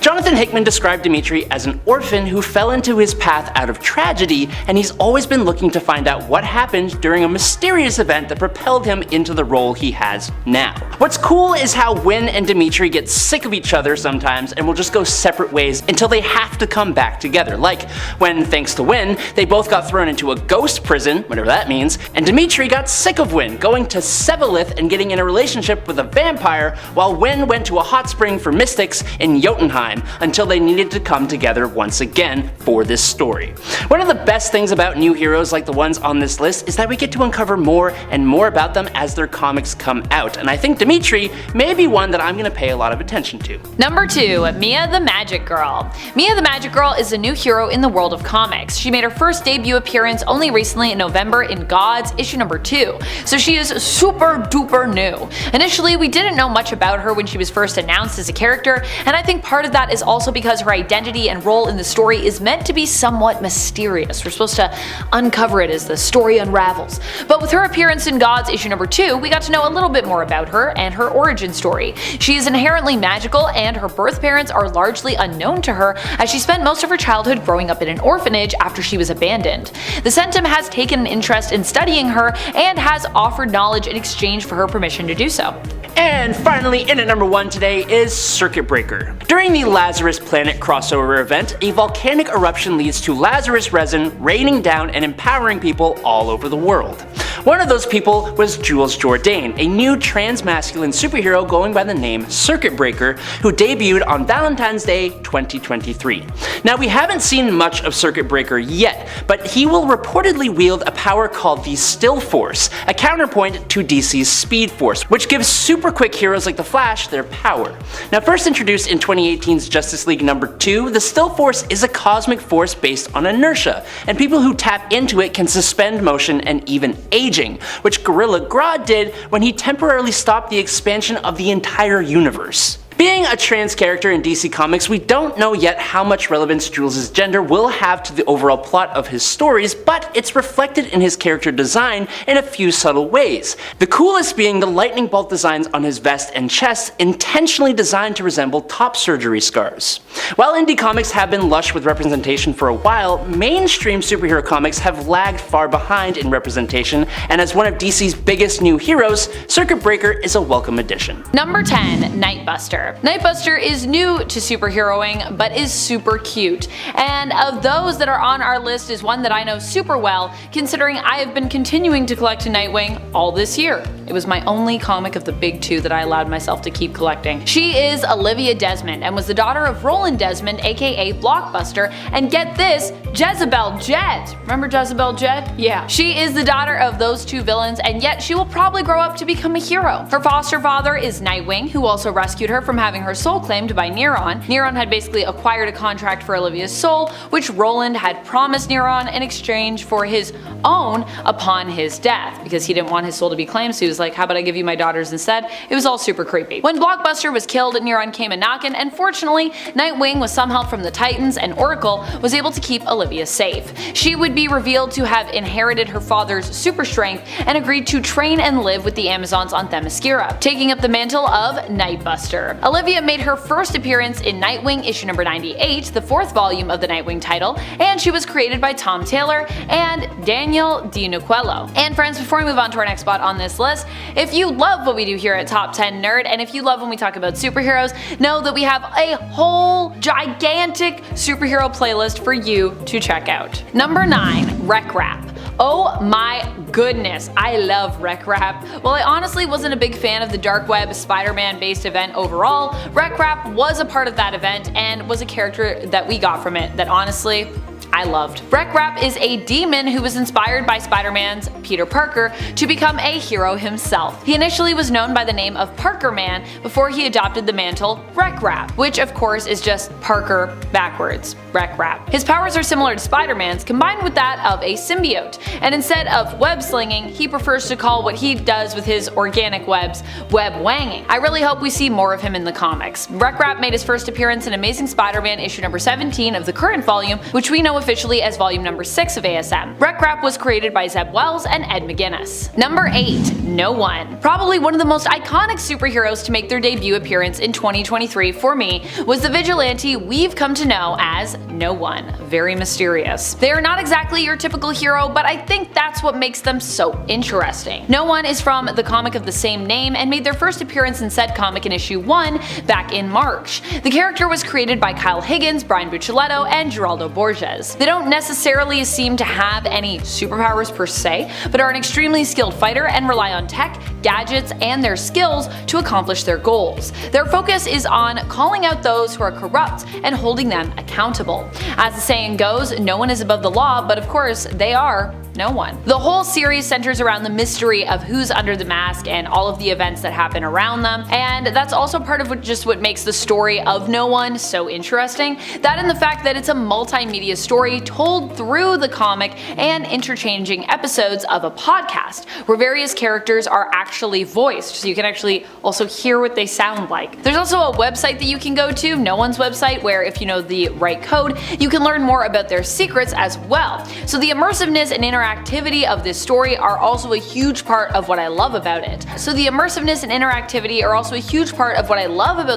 Jonathan Hickman described Dimitri as an orphan who fell into his path out of tragedy, and he's always been looking to find out what happened during a mysterious event that propelled him into the role he has now. What's cool is how Wynn and Dimitri get sick of each other sometimes and will just go separate ways until they have to come back together, like when, thanks to Wynn, they both got thrown into a ghost prison, whatever that means, and Dimitri got sick of Wynn, going to Sevalith and getting in a relationship with a vampire, while Wynn went to a hot spring for mystics in Jotunheim until they needed to come together once again for this story. One of the best things about new heroes like the ones on this list is that we get to uncover more and more about them as their comics come out, and I think Dimitri may be one that I'm going to pay a lot of attention to. Number 2. Mia the Magic Girl. Mia the Magic Girl is a new hero in the world of comics. She made her first debut appearance only recently in November in Gods issue number 2, so she is super duper new. Initially, we didn't know much about her when she was first announced as a character, and I think part of that is also because her identity and role in the story is meant to be somewhat mysterious. We're supposed to uncover it as the story unravels. But with her appearance in Gods issue number 2, we got to know a little bit more about her and her origin story. She is inherently magical, and her birth parents are largely unknown to her, as she spent most of her childhood growing up in an orphanage after she was abandoned. The Centum has taken an interest in studying her and has offered knowledge in exchange for her permission to do so. And finally, in at number 1 today is Circuit Breaker. During the Lazarus Planet crossover event, a volcanic eruption leads to Lazarus resin raining down and empowering people all over the world. One of those people was Jules Jourdain, a new trans-masculine superhero going by the name Circuit Breaker, who debuted on Valentine's Day 2023. Now, we haven't seen much of Circuit Breaker yet, but he will reportedly wield a power called the Still Force, a counterpoint to DC's Speed Force, which gives super quick heroes like the Flash their power. Now, first introduced in 2018's Justice League number 2, the Still Force is a cosmic force based on inertia, and people who tap into it can suspend motion and even aging, which Gorilla Grodd did when he temporarily stopped the expansion of the entire universe. Being a trans character in DC Comics, we don't know yet how much relevance Jules' gender will have to the overall plot of his stories, but it's reflected in his character design in a few subtle ways. The coolest being the lightning bolt designs on his vest and chest, intentionally designed to resemble top surgery scars. While indie comics have been lush with representation for a while, mainstream superhero comics have lagged far behind in representation, and as one of DC's biggest new heroes, Circuit Breaker is a welcome addition. Number 10. Nightbuster. Nightbuster is new to superheroing, but is super cute, and of those that are on our list is one that I know super well, considering I have been continuing to collect Nightwing all this year. It was my only comic of the big two that I allowed myself to keep collecting. She is Olivia Desmond and was the daughter of Roland Desmond, aka Blockbuster, and get this, Jezebel Jet. Remember Jezebel Jet? Yeah. She is the daughter of those two villains, and yet she will probably grow up to become a hero. Her foster father is Nightwing, who also rescued her from having her soul claimed by Neuron. Neuron had basically acquired a contract for Olivia's soul, which Roland had promised Neuron in exchange for his own upon his death, because he didn't want his soul to be claimed, so he was like, how about I give you my daughters instead? It was all super creepy. When Blockbuster was killed, Neuron came a knockin', and fortunately, Nightwing, with some help from the Titans and Oracle, was able to keep Olivia safe. She would be revealed to have inherited her father's super strength and agreed to train and live with the Amazons on Themyscira, taking up the mantle of Nightbuster. Olivia made her first appearance in Nightwing issue number 98, the 4th volume of the Nightwing title, and she was created by Tom Taylor and Daniel DiNucquello. And friends, before we move on to our next spot on this list, if you love what we do here at Top 10 Nerd, and if you love when we talk about superheroes, know that we have a whole gigantic superhero playlist for you to check out. Number 9. Rec Rap. Oh my goodness, I love Rec Rap. While I honestly wasn't a big fan of the Dark Web Spider-Man based event overall, Rec Rap was a part of that event and was a character that we got from it that honestly, I loved. Rec Rap is a demon who was inspired by Spider-Man's Peter Parker to become a hero himself. He initially was known by the name of Parker Man before he adopted the mantle Rec Rap, which of course is just Parker backwards, Rec Rap. His powers are similar to Spider-Man's, combined with that of a symbiote, and instead of web slinging, he prefers to call what he does with his organic webs web wanging. I really hope we see more of him in the comics. Rec Rap made his first appearance in Amazing Spider-Man issue number 17 of the current volume, which we know officially as volume number 6 of ASM. Rec Rap was created by Zeb Wells and Ed McGuinness. Number 8. No One. Probably one of the most iconic superheroes to make their debut appearance in 2023 for me was the vigilante we've come to know as No One. Very mysterious. They are not exactly your typical hero, but I think that's what makes them so interesting. No One is from the comic of the same name and made their first appearance in said comic in issue 1 back in March. The character was created by Kyle Higgins, Brian Buccellato, and Geraldo Borges. They don't necessarily seem to have any superpowers per se, but are an extremely skilled fighter and rely on tech, gadgets, and their skills to accomplish their goals. Their focus is on calling out those who are corrupt and holding them accountable. As the saying goes, no one is above the law, but of course they are no one. The whole series centers around the mystery of who's under the mask and all of the events that happen around them, and that's also part of what makes the story of No One so interesting. That and the fact that it's a multimedia story told through the comic and interchanging episodes of a podcast, where various characters are actually voiced, so you can actually also hear what they sound like. There's also a website that you can go to, No One's website, where if you know the right code, you can learn more about their secrets as well. So the immersiveness and interactivity of this story are also a huge part of what I love about it.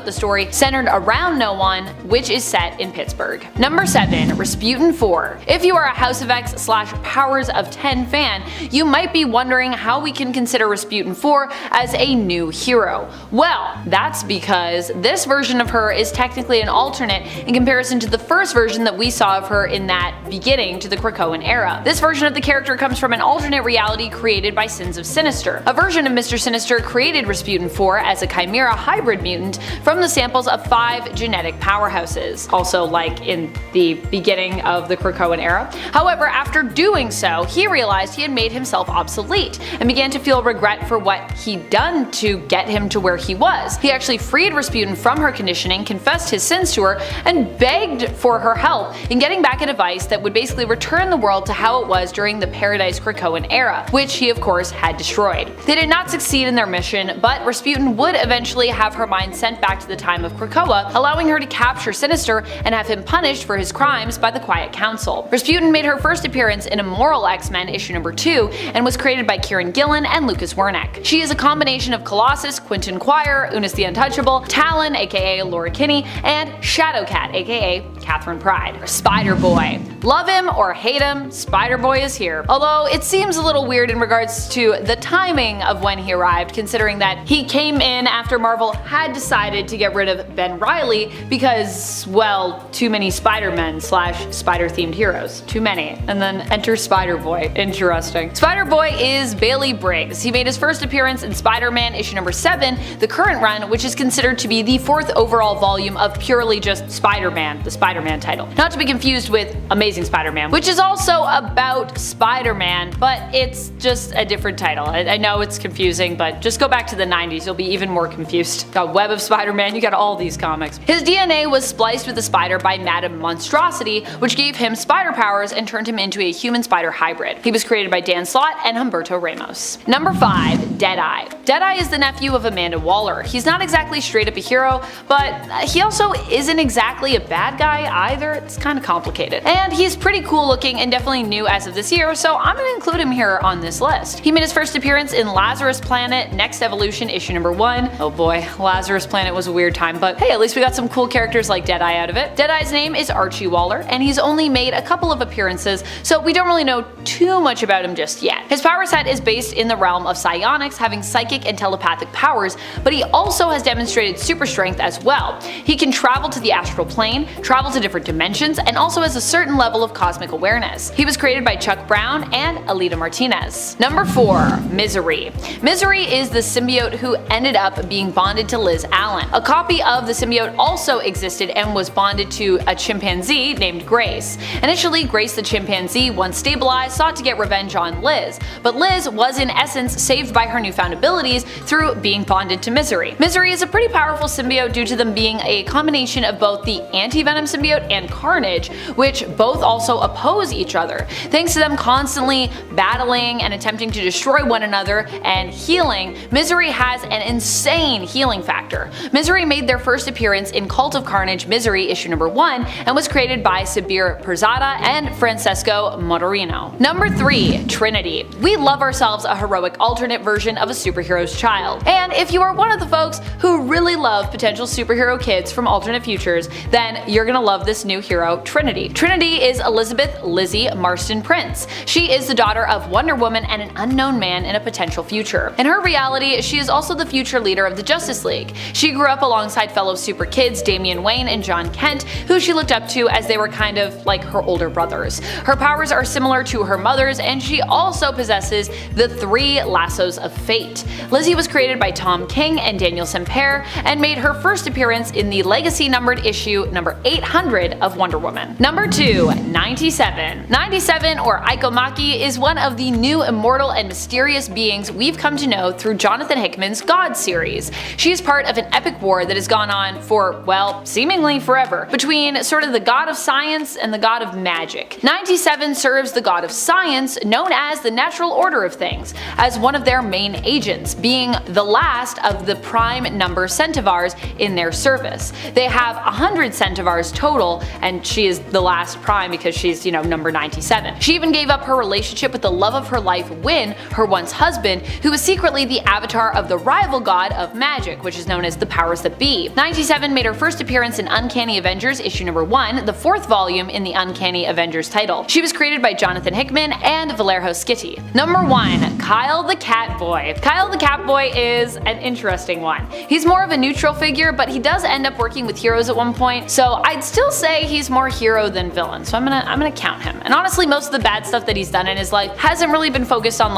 The story centered around No One, which is set in Pittsburgh. Number 7. Rasputin 4. If you are a House of X / Powers of 10 fan, you might be wondering how we can consider Rasputin 4 as a new hero. Well, that's because this version of her is technically an alternate in comparison to the first version that we saw of her in that beginning to the Krakoan era. This version of the character comes from an alternate reality created by Sins of Sinister. A version of Mr. Sinister created Rasputin 4 as a chimera hybrid mutant from the samples of 5 genetic powerhouses, also like in the beginning of the Krakoan era. However, after doing so, he realized he had made himself obsolete and began to feel regret for what he'd done to get him to where he was. He actually freed Rasputin from her conditioning, confessed his sins to her, and begged for her help in getting back a device that would basically return the world to how it was during the Paradise Krakoan era, which he of course had destroyed. They did not succeed in their mission, but Rasputin would eventually have her mind sent back to the time of Krakoa, allowing her to capture Sinister and have him punished for his crimes by the Quiet Council. Rasputin made her first appearance in Immoral X-Men issue number 2 and was created by Kieran Gillen and Lucas Wernick. She is a combination of Colossus, Quinton Quire, Unis the Untouchable, Talon aka Laura Kinney, and Shadowcat aka Catherine Pride. Spider-Boy. Love him or hate him, Spider-Boy is here. Although it seems a little weird in regards to the timing of when he arrived, considering that he came in after Marvel had decided to get rid of Ben Reilly because, well, too many Spider-Men / Spider-themed heroes. Too many. And then enter Spider-Boy. Interesting. Spider-Boy is Bailey Briggs. He made his first appearance in Spider-Man issue number 7, the current run, which is considered to be the 4th overall volume of purely just Spider-Man, the Spider-Man title. Not to be confused with Amazing Spider-Man, which is also about Spider-Man, but it's just a different title. I know it's confusing, but just go back to the 90s, you'll be even more confused. Got Web of Spider-Man, you got all these comics. His DNA was spliced with a spider by Madame Monstrosity, which gave him spider powers and turned him into a human-spider hybrid. He was created by Dan Slott and Humberto Ramos. Number 5. Deadeye. Deadeye is the nephew of Amanda Waller. He's not exactly straight up a hero, but he also isn't exactly a bad guy either. It's kind of complicated. And he's pretty cool looking and definitely new as of this year, so I'm gonna include him here on this list. He made his first appearance in Lazarus Planet Next Evolution issue number 1. Oh boy, Lazarus Planet was a weird time, but hey, at least we got some cool characters like Deadeye out of it. Deadeye's name is Archie Waller, and he's only made a couple of appearances, so we don't really know too much about him just yet. His power set is based in the realm of psionics, having psychic and telepathic powers, but he also has demonstrated super strength as well. He can travel to the astral plane, travel to different dimensions, and also has a certain level of cosmic awareness. He was created by Chuck Brown Brown, and Alita Martinez. Number 4. Misery. Misery is the symbiote who ended up being bonded to Liz Allen. A copy of the symbiote also existed and was bonded to a chimpanzee named Grace. Initially, Grace the chimpanzee, once stabilized, sought to get revenge on Liz, but Liz was in essence saved by her newfound abilities through being bonded to Misery. Misery is a pretty powerful symbiote due to them being a combination of both the anti-venom symbiote and Carnage, which both also oppose each other. Thanks to them constantly battling and attempting to destroy one another and healing, Misery has an insane healing factor. Misery made their first appearance in Cult of Carnage Misery issue number 1 and was created by Sabir Perzada and Francesco Motorino. Number 3. Trinity. We love ourselves a heroic alternate version of a superhero's child. And if you are one of the folks who really love potential superhero kids from alternate futures, then you're gonna love this new hero, Trinity. Trinity is Elizabeth Lizzie Marston Prince. She is the daughter of Wonder Woman and an unknown man in a potential future. In her reality, she is also the future leader of the Justice League. She grew up alongside fellow super kids Damian Wayne and John Kent, who she looked up to as they were kind of like her older brothers. Her powers are similar to her mother's, and she also possesses the 3 lassos of fate. Lizzie was created by Tom King and Daniel Semper and made her first appearance in the legacy numbered issue number 800 of Wonder Woman. Number 2. 97. 97, or Ikomaki, is one of the new immortal and mysterious beings we've come to know through Jonathan Hickman's God series. She is part of an epic war that has gone on for, well, seemingly forever, between sort of the god of science and the god of magic. 97 serves the god of science, known as the natural order of things, as one of their main agents, being the last of the prime number centivars in their service. They have 100 centivars total, and she is the last prime because she's, number 97. She even gave up her relationship with the love of her life, Wynn, her once husband, who was secretly the avatar of the rival god of magic, which is known as the powers that be. 97 made her first appearance in Uncanny Avengers issue number 1, the 4th volume in the Uncanny Avengers title. She was created by Jonathan Hickman and Vallejo Schitti. Number 1. Kyle the Catboy. Kyle the Catboy is an interesting one. He's more of a neutral figure, but he does end up working with heroes at one point, so I'd still say he's more hero than villain, so I'm gonna count him. And honestly, most of the bad stuff that he's done in his life hasn't really been focused on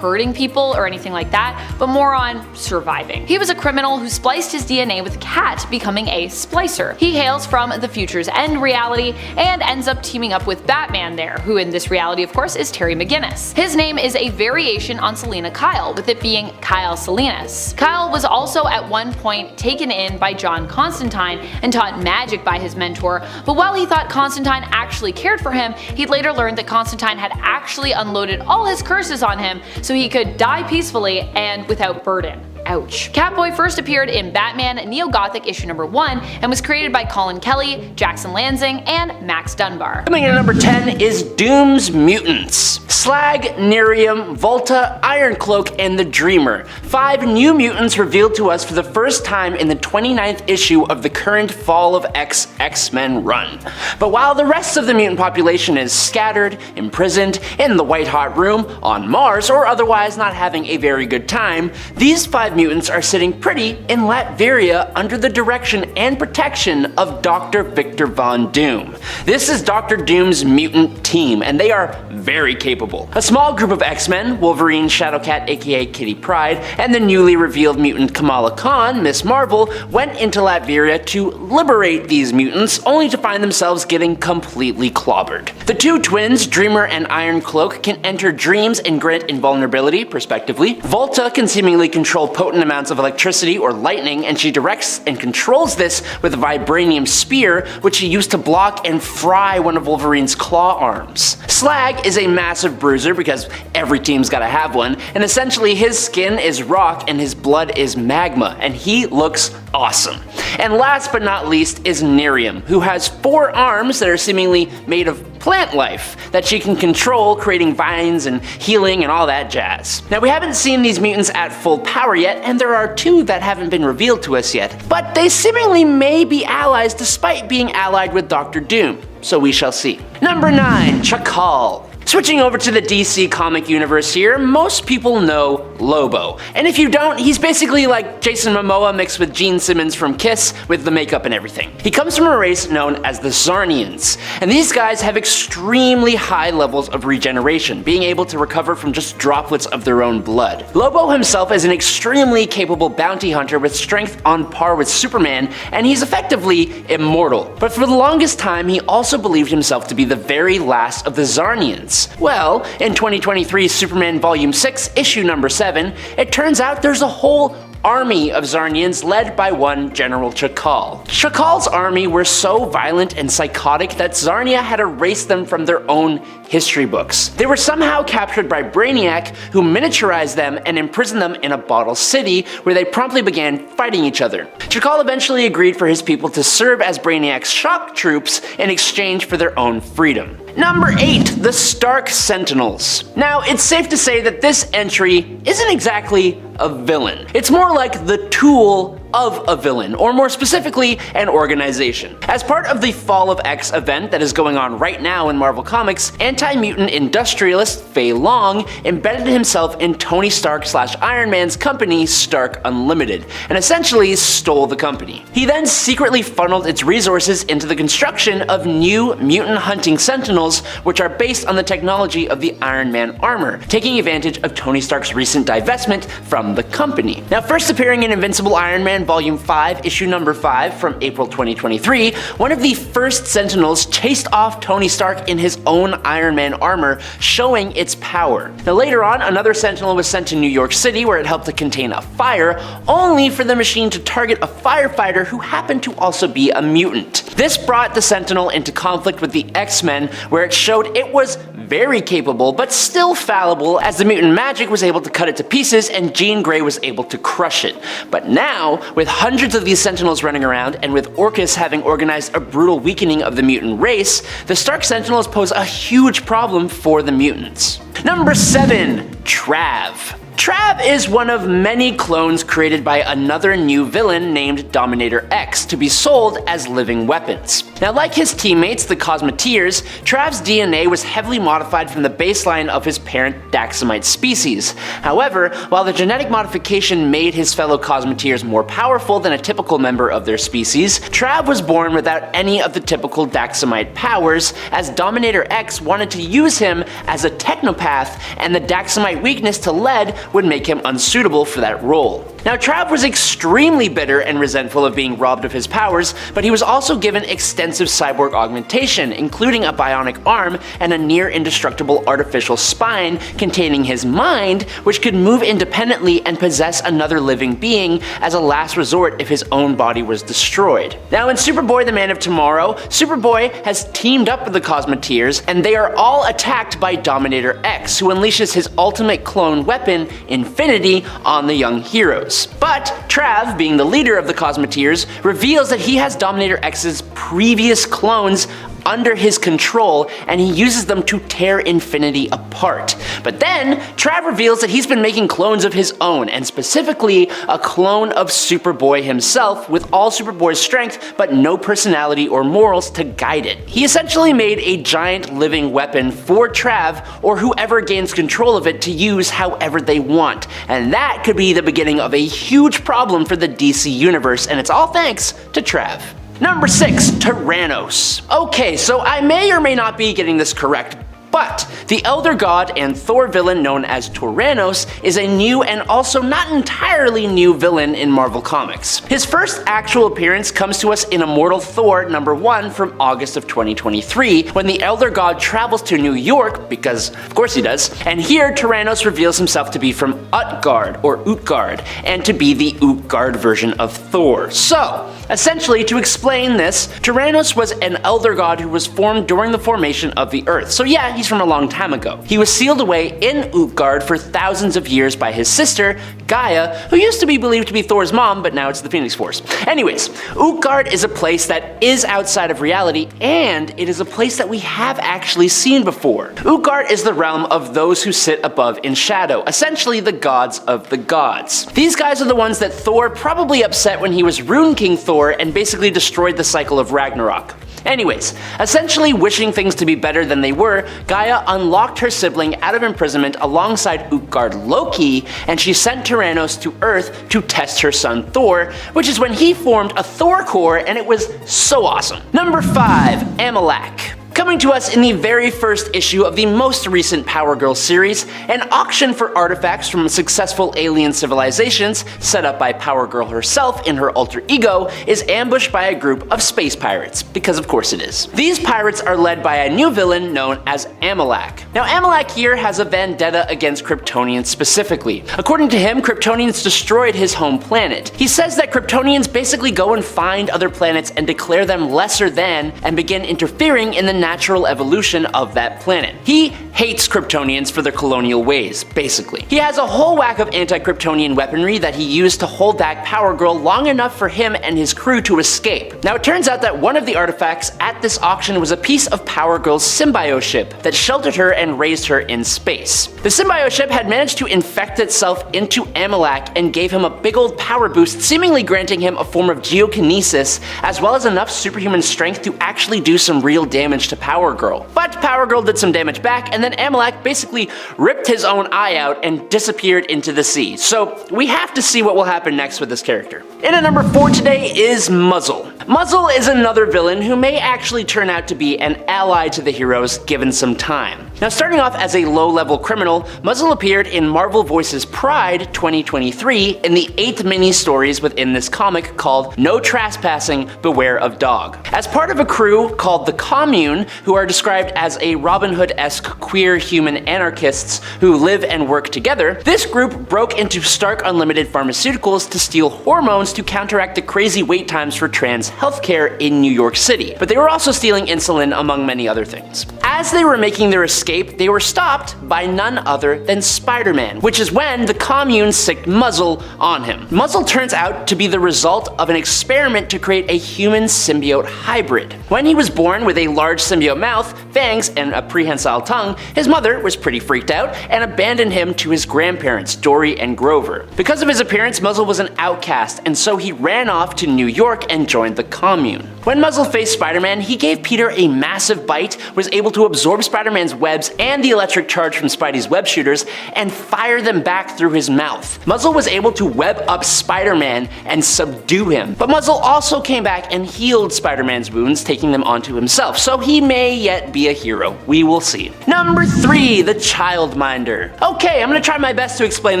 hurting people or anything like that, but more on surviving. He was a criminal who spliced his DNA with a cat, becoming a splicer. He hails from the Future's End reality and ends up teaming up with Batman there, who in this reality of course is Terry McGinnis. His name is a variation on Selena Kyle, with it being Kyle Salinas. Kyle was also at one point taken in by John Constantine and taught magic by his mentor, but while he thought Constantine actually cared for him, he'd later learned that Constantine had actually unloaded all his curses on him so he could die peacefully and without burden. Ouch. Catboy first appeared in Batman Neo-Gothic issue number 1 and was created by Colin Kelly, Jackson Lansing, and Max Dunbar. Coming in at number 10 is Doom's Mutants. Slag, Nerium, Volta, Ironcloak, and the Dreamer. 5 new mutants revealed to us for the first time in the 29th issue of the current Fall of X-Men run. But while the rest of the mutant population is scattered, imprisoned, in the White Hot Room, on Mars, or otherwise not having a very good time, these 5 mutants are sitting pretty in Latveria under the direction and protection of Dr. Victor Von Doom. This is Dr. Doom's mutant team, and they are very capable. A small group of X-Men, Wolverine, Shadowcat aka Kitty Pryde, and the newly revealed mutant Kamala Khan, Miss Marvel, went into Latveria to liberate these mutants, only to find themselves getting completely clobbered. The 2 twins, Dreamer and Ironcloak, can enter dreams and grant invulnerability, respectively. Volta can seemingly control potent amounts of electricity or lightning, and she directs and controls this with a vibranium spear, which she used to block and fry one of Wolverine's claw arms. Slag is a massive bruiser because every team's gotta have one, and essentially his skin is rock and his blood is magma, and he looks awesome. And last but not least is Nerium, who has 4 arms that are seemingly made of plant life that she can control, creating vines and healing and all that jazz. Now, we haven't seen these mutants at full power yet, and there are 2 that haven't been revealed to us yet, but they seemingly may be allies despite being allied with Dr. Doom, so we shall see. Number 9, Chakal. Switching over to the DC comic universe here, most people know Lobo. And if you don't, he's basically like Jason Momoa mixed with Gene Simmons from Kiss with the makeup and everything. He comes from a race known as the Zarnians, and these guys have extremely high levels of regeneration, being able to recover from just droplets of their own blood. Lobo himself is an extremely capable bounty hunter with strength on par with Superman, and he's effectively immortal. But for the longest time, he also believed himself to be the very last of the Zarnians. Well, in 2023's Superman Volume 6, issue number 7, it turns out there's a whole army of Zarnians led by one General Chakal. Chakal's army were so violent and psychotic that Zarnia had erased them from their own history books. They were somehow captured by Brainiac, who miniaturized them and imprisoned them in a bottle city, where they promptly began fighting each other. Chakal eventually agreed for his people to serve as Brainiac's shock troops in exchange for their own freedom. Number 8, the Stark Sentinels. Now, it's safe to say that this entry isn't exactly a villain. It's more like the tool of a villain, or more specifically, an organization. As part of the Fall of X event that is going on right now in Marvel Comics, anti-mutant industrialist Fei Long embedded himself in Tony Stark / Iron Man's company, Stark Unlimited, and essentially stole the company. He then secretly funneled its resources into the construction of new mutant hunting sentinels, which are based on the technology of the Iron Man armor, taking advantage of Tony Stark's recent divestment from the company. Now, first appearing in Invincible Iron Man Volume 5, issue number 5 from April 2023, one of the first Sentinels chased off Tony Stark in his own Iron Man armor, showing its power. Now later on, another Sentinel was sent to New York City, where it helped to contain a fire, only for the machine to target a firefighter who happened to also be a mutant. This brought the Sentinel into conflict with the X-Men, where it showed it was very capable, but still fallible, as the mutant magic was able to cut it to pieces and Jean Grey was able to crush it. But now, with hundreds of these Sentinels running around, and with Orchis having organized a brutal weakening of the mutant race, the Stark Sentinels pose a huge problem for the mutants. Number 7, Trav. Trav is one of many clones created by another new villain named Dominator X to be sold as living weapons. Now, like his teammates, the Cosmeteers, Trav's DNA was heavily modified from the baseline of his parent Daxamite species. However, while the genetic modification made his fellow Cosmeteers more powerful than a typical member of their species, Trav was born without any of the typical Daxamite powers, as Dominator X wanted to use him as a technopath, and the Daxamite weakness to lead would make him unsuitable for that role. Now, Trav was extremely bitter and resentful of being robbed of his powers, but he was also given extensive cyborg augmentation, including a bionic arm and a near-indestructible artificial spine containing his mind, which could move independently and possess another living being as a last resort if his own body was destroyed. Now, in Superboy the Man of Tomorrow, Superboy has teamed up with the Cosmeteers, and they are all attacked by Dominator X, who unleashes his ultimate clone weapon, Infinity, on the young heroes. But Trav, being the leader of the Cosmeteers, reveals that he has Dominator X's previous clones under his control, and he uses them to tear Infinity apart. But then, Trav reveals that he's been making clones of his own, and specifically a clone of Superboy himself, with all Superboy's strength, but no personality or morals to guide it. He essentially made a giant living weapon for Trav, or whoever gains control of it, to use however they want. And that could be the beginning of a huge problem for the DC universe, and it's all thanks to Trav. Number 6, Tyrannos. Okay, so I may or may not be getting this correct, but the Elder God and Thor villain known as Tyrannos is a new and also not entirely new villain in Marvel Comics. His first actual appearance comes to us in Immortal Thor number 1 from August of 2023, when the Elder God travels to New York, because of course he does, and here Tyrannos reveals himself to be from Utgard, or Utgard, and to be the Utgard version of Thor. So, essentially, to explain this, Tyrannos was an Elder God who was formed during the formation of the Earth. So yeah, he's from a long time ago. He was sealed away in Utgard for thousands of years by his sister, Gaia, who used to be believed to be Thor's mom, but now it's the Phoenix Force. Anyways, Utgard is a place that is outside of reality, and it is a place that we have actually seen before. Utgard is the realm of those who sit above in shadow, essentially the gods of the gods. These guys are the ones that Thor probably upset when he was Rune King Thor and basically destroyed the cycle of Ragnarok. Anyways, essentially wishing things to be better than they were, Gaia unlocked her sibling out of imprisonment alongside Utgard Loki, and she sent Tyrannos to Earth to test her son Thor, which is when he formed a Thor core, and it was so awesome. Number 5, Amalak. Coming to us in the very first issue of the most recent Power Girl series, an auction for artifacts from successful alien civilizations, set up by Power Girl herself in her alter ego, is ambushed by a group of space pirates, because of course it is. These pirates are led by a new villain known as Amalak. Now Amalak here has a vendetta against Kryptonians specifically. According to him, Kryptonians destroyed his home planet. He says that Kryptonians basically go and find other planets and declare them lesser than, and begin interfering in the natural evolution of that planet. He hates Kryptonians for their colonial ways, basically. He has a whole whack of anti-Kryptonian weaponry that he used to hold back Power Girl long enough for him and his crew to escape. Now it turns out that one of the artifacts at this auction was a piece of Power Girl's symbio ship that sheltered her and raised her in space. The symbio ship had managed to infect itself into Amalak and gave him a big old power boost, seemingly granting him a form of geokinesis as well as enough superhuman strength to actually do some real damage to Power Girl. But Power Girl did some damage back, and then Amalak basically ripped his own eye out and disappeared into the sea. So we have to see what will happen next with this character. In at number 4 today is Muzzle. Muzzle is another villain who may actually turn out to be an ally to the heroes given some time. Now starting off as a low-level criminal, Muzzle appeared in Marvel Voices Pride 2023 in the 8th mini-stories within this comic called No Trespassing, Beware of Dog. As part of a crew called the Commune, who are described as a Robin Hood-esque queer human anarchists who live and work together, this group broke into Stark Unlimited Pharmaceuticals to steal hormones to counteract the crazy wait times for trans healthcare in New York City. But they were also stealing insulin among many other things. As they were making their escape, they were stopped by none other than Spider-Man, which is when the Commune sicked Muzzle on him. Muzzle turns out to be the result of an experiment to create a human symbiote hybrid. When he was born with a large symbiote mouth, fangs, and a prehensile tongue, his mother was pretty freaked out and abandoned him to his grandparents, Dory and Grover. Because of his appearance, Muzzle was an outcast, and so he ran off to New York and joined the Commune. When Muzzle faced Spider-Man, he gave Peter a massive bite, was able to absorb Spider-Man's webs and the electric charge from Spidey's web shooters, and fire them back through his mouth. Muzzle was able to web up Spider-Man and subdue him, but Muzzle also came back and healed Spider-Man's wounds, taking them onto himself, so he may yet be a hero. We will see. Number 3, the Childminder. Okay, I'm gonna try my best to explain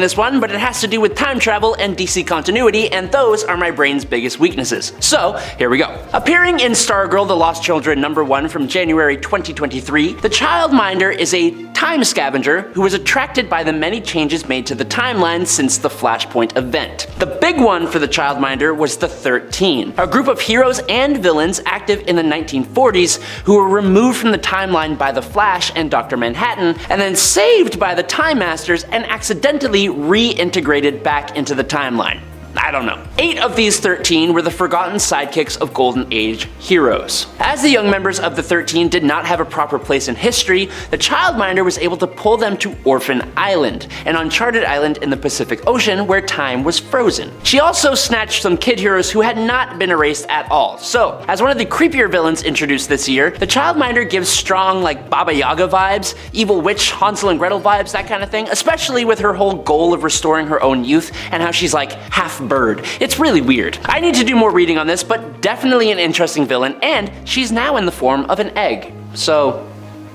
this one, but it has to do with time travel and DC continuity, and those are my brain's biggest weaknesses. So, here we go. Appearing in Stargirl The Lost Children #1 from January 2023, the Childminder is a time scavenger who was attracted by the many changes made to the timeline since the Flashpoint event. The big one for the Childminder was the 13, a group of heroes and villains active in the 1940s who were removed from the timeline by the Flash and Dr. Manhattan, and then saved by the Time Masters and accidentally reintegrated back into the timeline. I don't know. 8 of these 13 were the forgotten sidekicks of Golden Age heroes. As the young members of the 13 did not have a proper place in history, the Childminder was able to pull them to Orphan Island, an uncharted island in the Pacific Ocean where time was frozen. She also snatched some kid heroes who had not been erased at all. So, as one of the creepier villains introduced this year, the Childminder gives strong, like, Baba Yaga vibes, evil witch, Hansel and Gretel vibes, that kind of thing, especially with her whole goal of restoring her own youth and how she's like half bird. It's really weird. I need to do more reading on this, but definitely an interesting villain, and she's now in the form of an egg. So,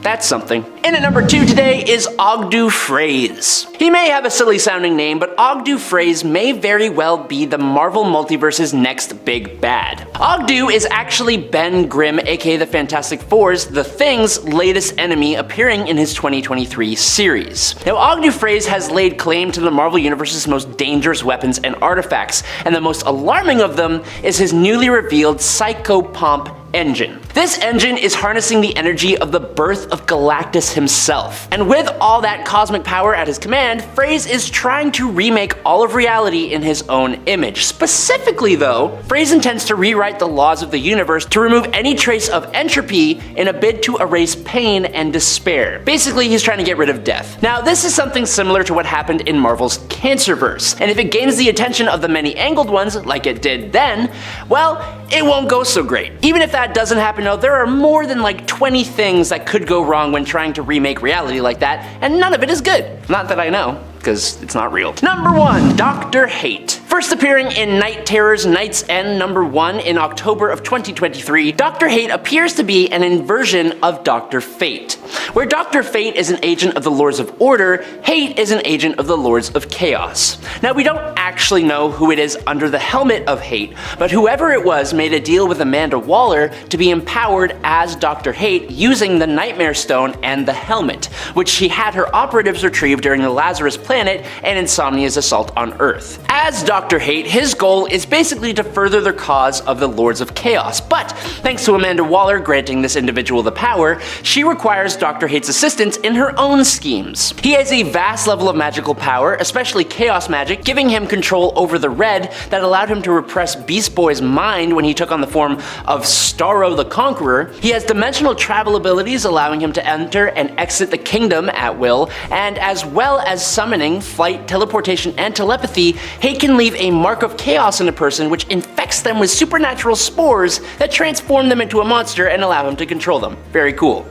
that's something. In at number 2 today is Ogdu Phrase. He may have a silly sounding name, but Ogdu Phrase may very well be the Marvel Multiverse's next big bad. Ogdu is actually Ben Grimm, aka the Fantastic Four's The Thing's latest enemy, appearing in his 2023 series. Now Ogdu Phrase has laid claim to the Marvel Universe's most dangerous weapons and artifacts, and the most alarming of them is his newly revealed Psychopomp engine. This engine is harnessing the energy of the birth of Galactus himself. And with all that cosmic power at his command, Phrase is trying to remake all of reality in his own image. Specifically though, Phrase intends to rewrite the laws of the universe to remove any trace of entropy in a bid to erase pain and despair. Basically, he's trying to get rid of death. Now, this is something similar to what happened in Marvel's Cancerverse, and if it gains the attention of the many-angled ones, like it did then, well, it won't go so great. Even if that doesn't happen though, there are more than like 20 things that could go wrong when trying to remake reality like that, and none of it is good. Not that I know, because it's not real. Number 1, Dr. Hate. First appearing in Night Terror's Knight's End #1 in October of 2023, Dr. Hate appears to be an inversion of Dr. Fate. Where Dr. Fate is an agent of the Lords of Order, Hate is an agent of the Lords of Chaos. Now, we don't actually know who it is under the helmet of Hate, but whoever it was made a deal with Amanda Waller to be empowered as Dr. Hate using the Nightmare Stone and the helmet, which she had her operatives retrieve during the Lazarus Planet and Insomnia's assault on Earth. As Dr. Hate, his goal is basically to further the cause of the Lords of Chaos, but thanks to Amanda Waller granting this individual the power, she requires Dr. Hate's assistance in her own schemes. He has a vast level of magical power, especially chaos magic, giving him control over the Red that allowed him to repress Beast Boy's mind when he took on the form of Starro the Conqueror. He has dimensional travel abilities allowing him to enter and exit the kingdom at will, and as well as summoning, flight, teleportation, and telepathy, Hate can leave a mark of chaos in a person which infects them with supernatural spores that transform them into a monster and allow him to control them. Very cool.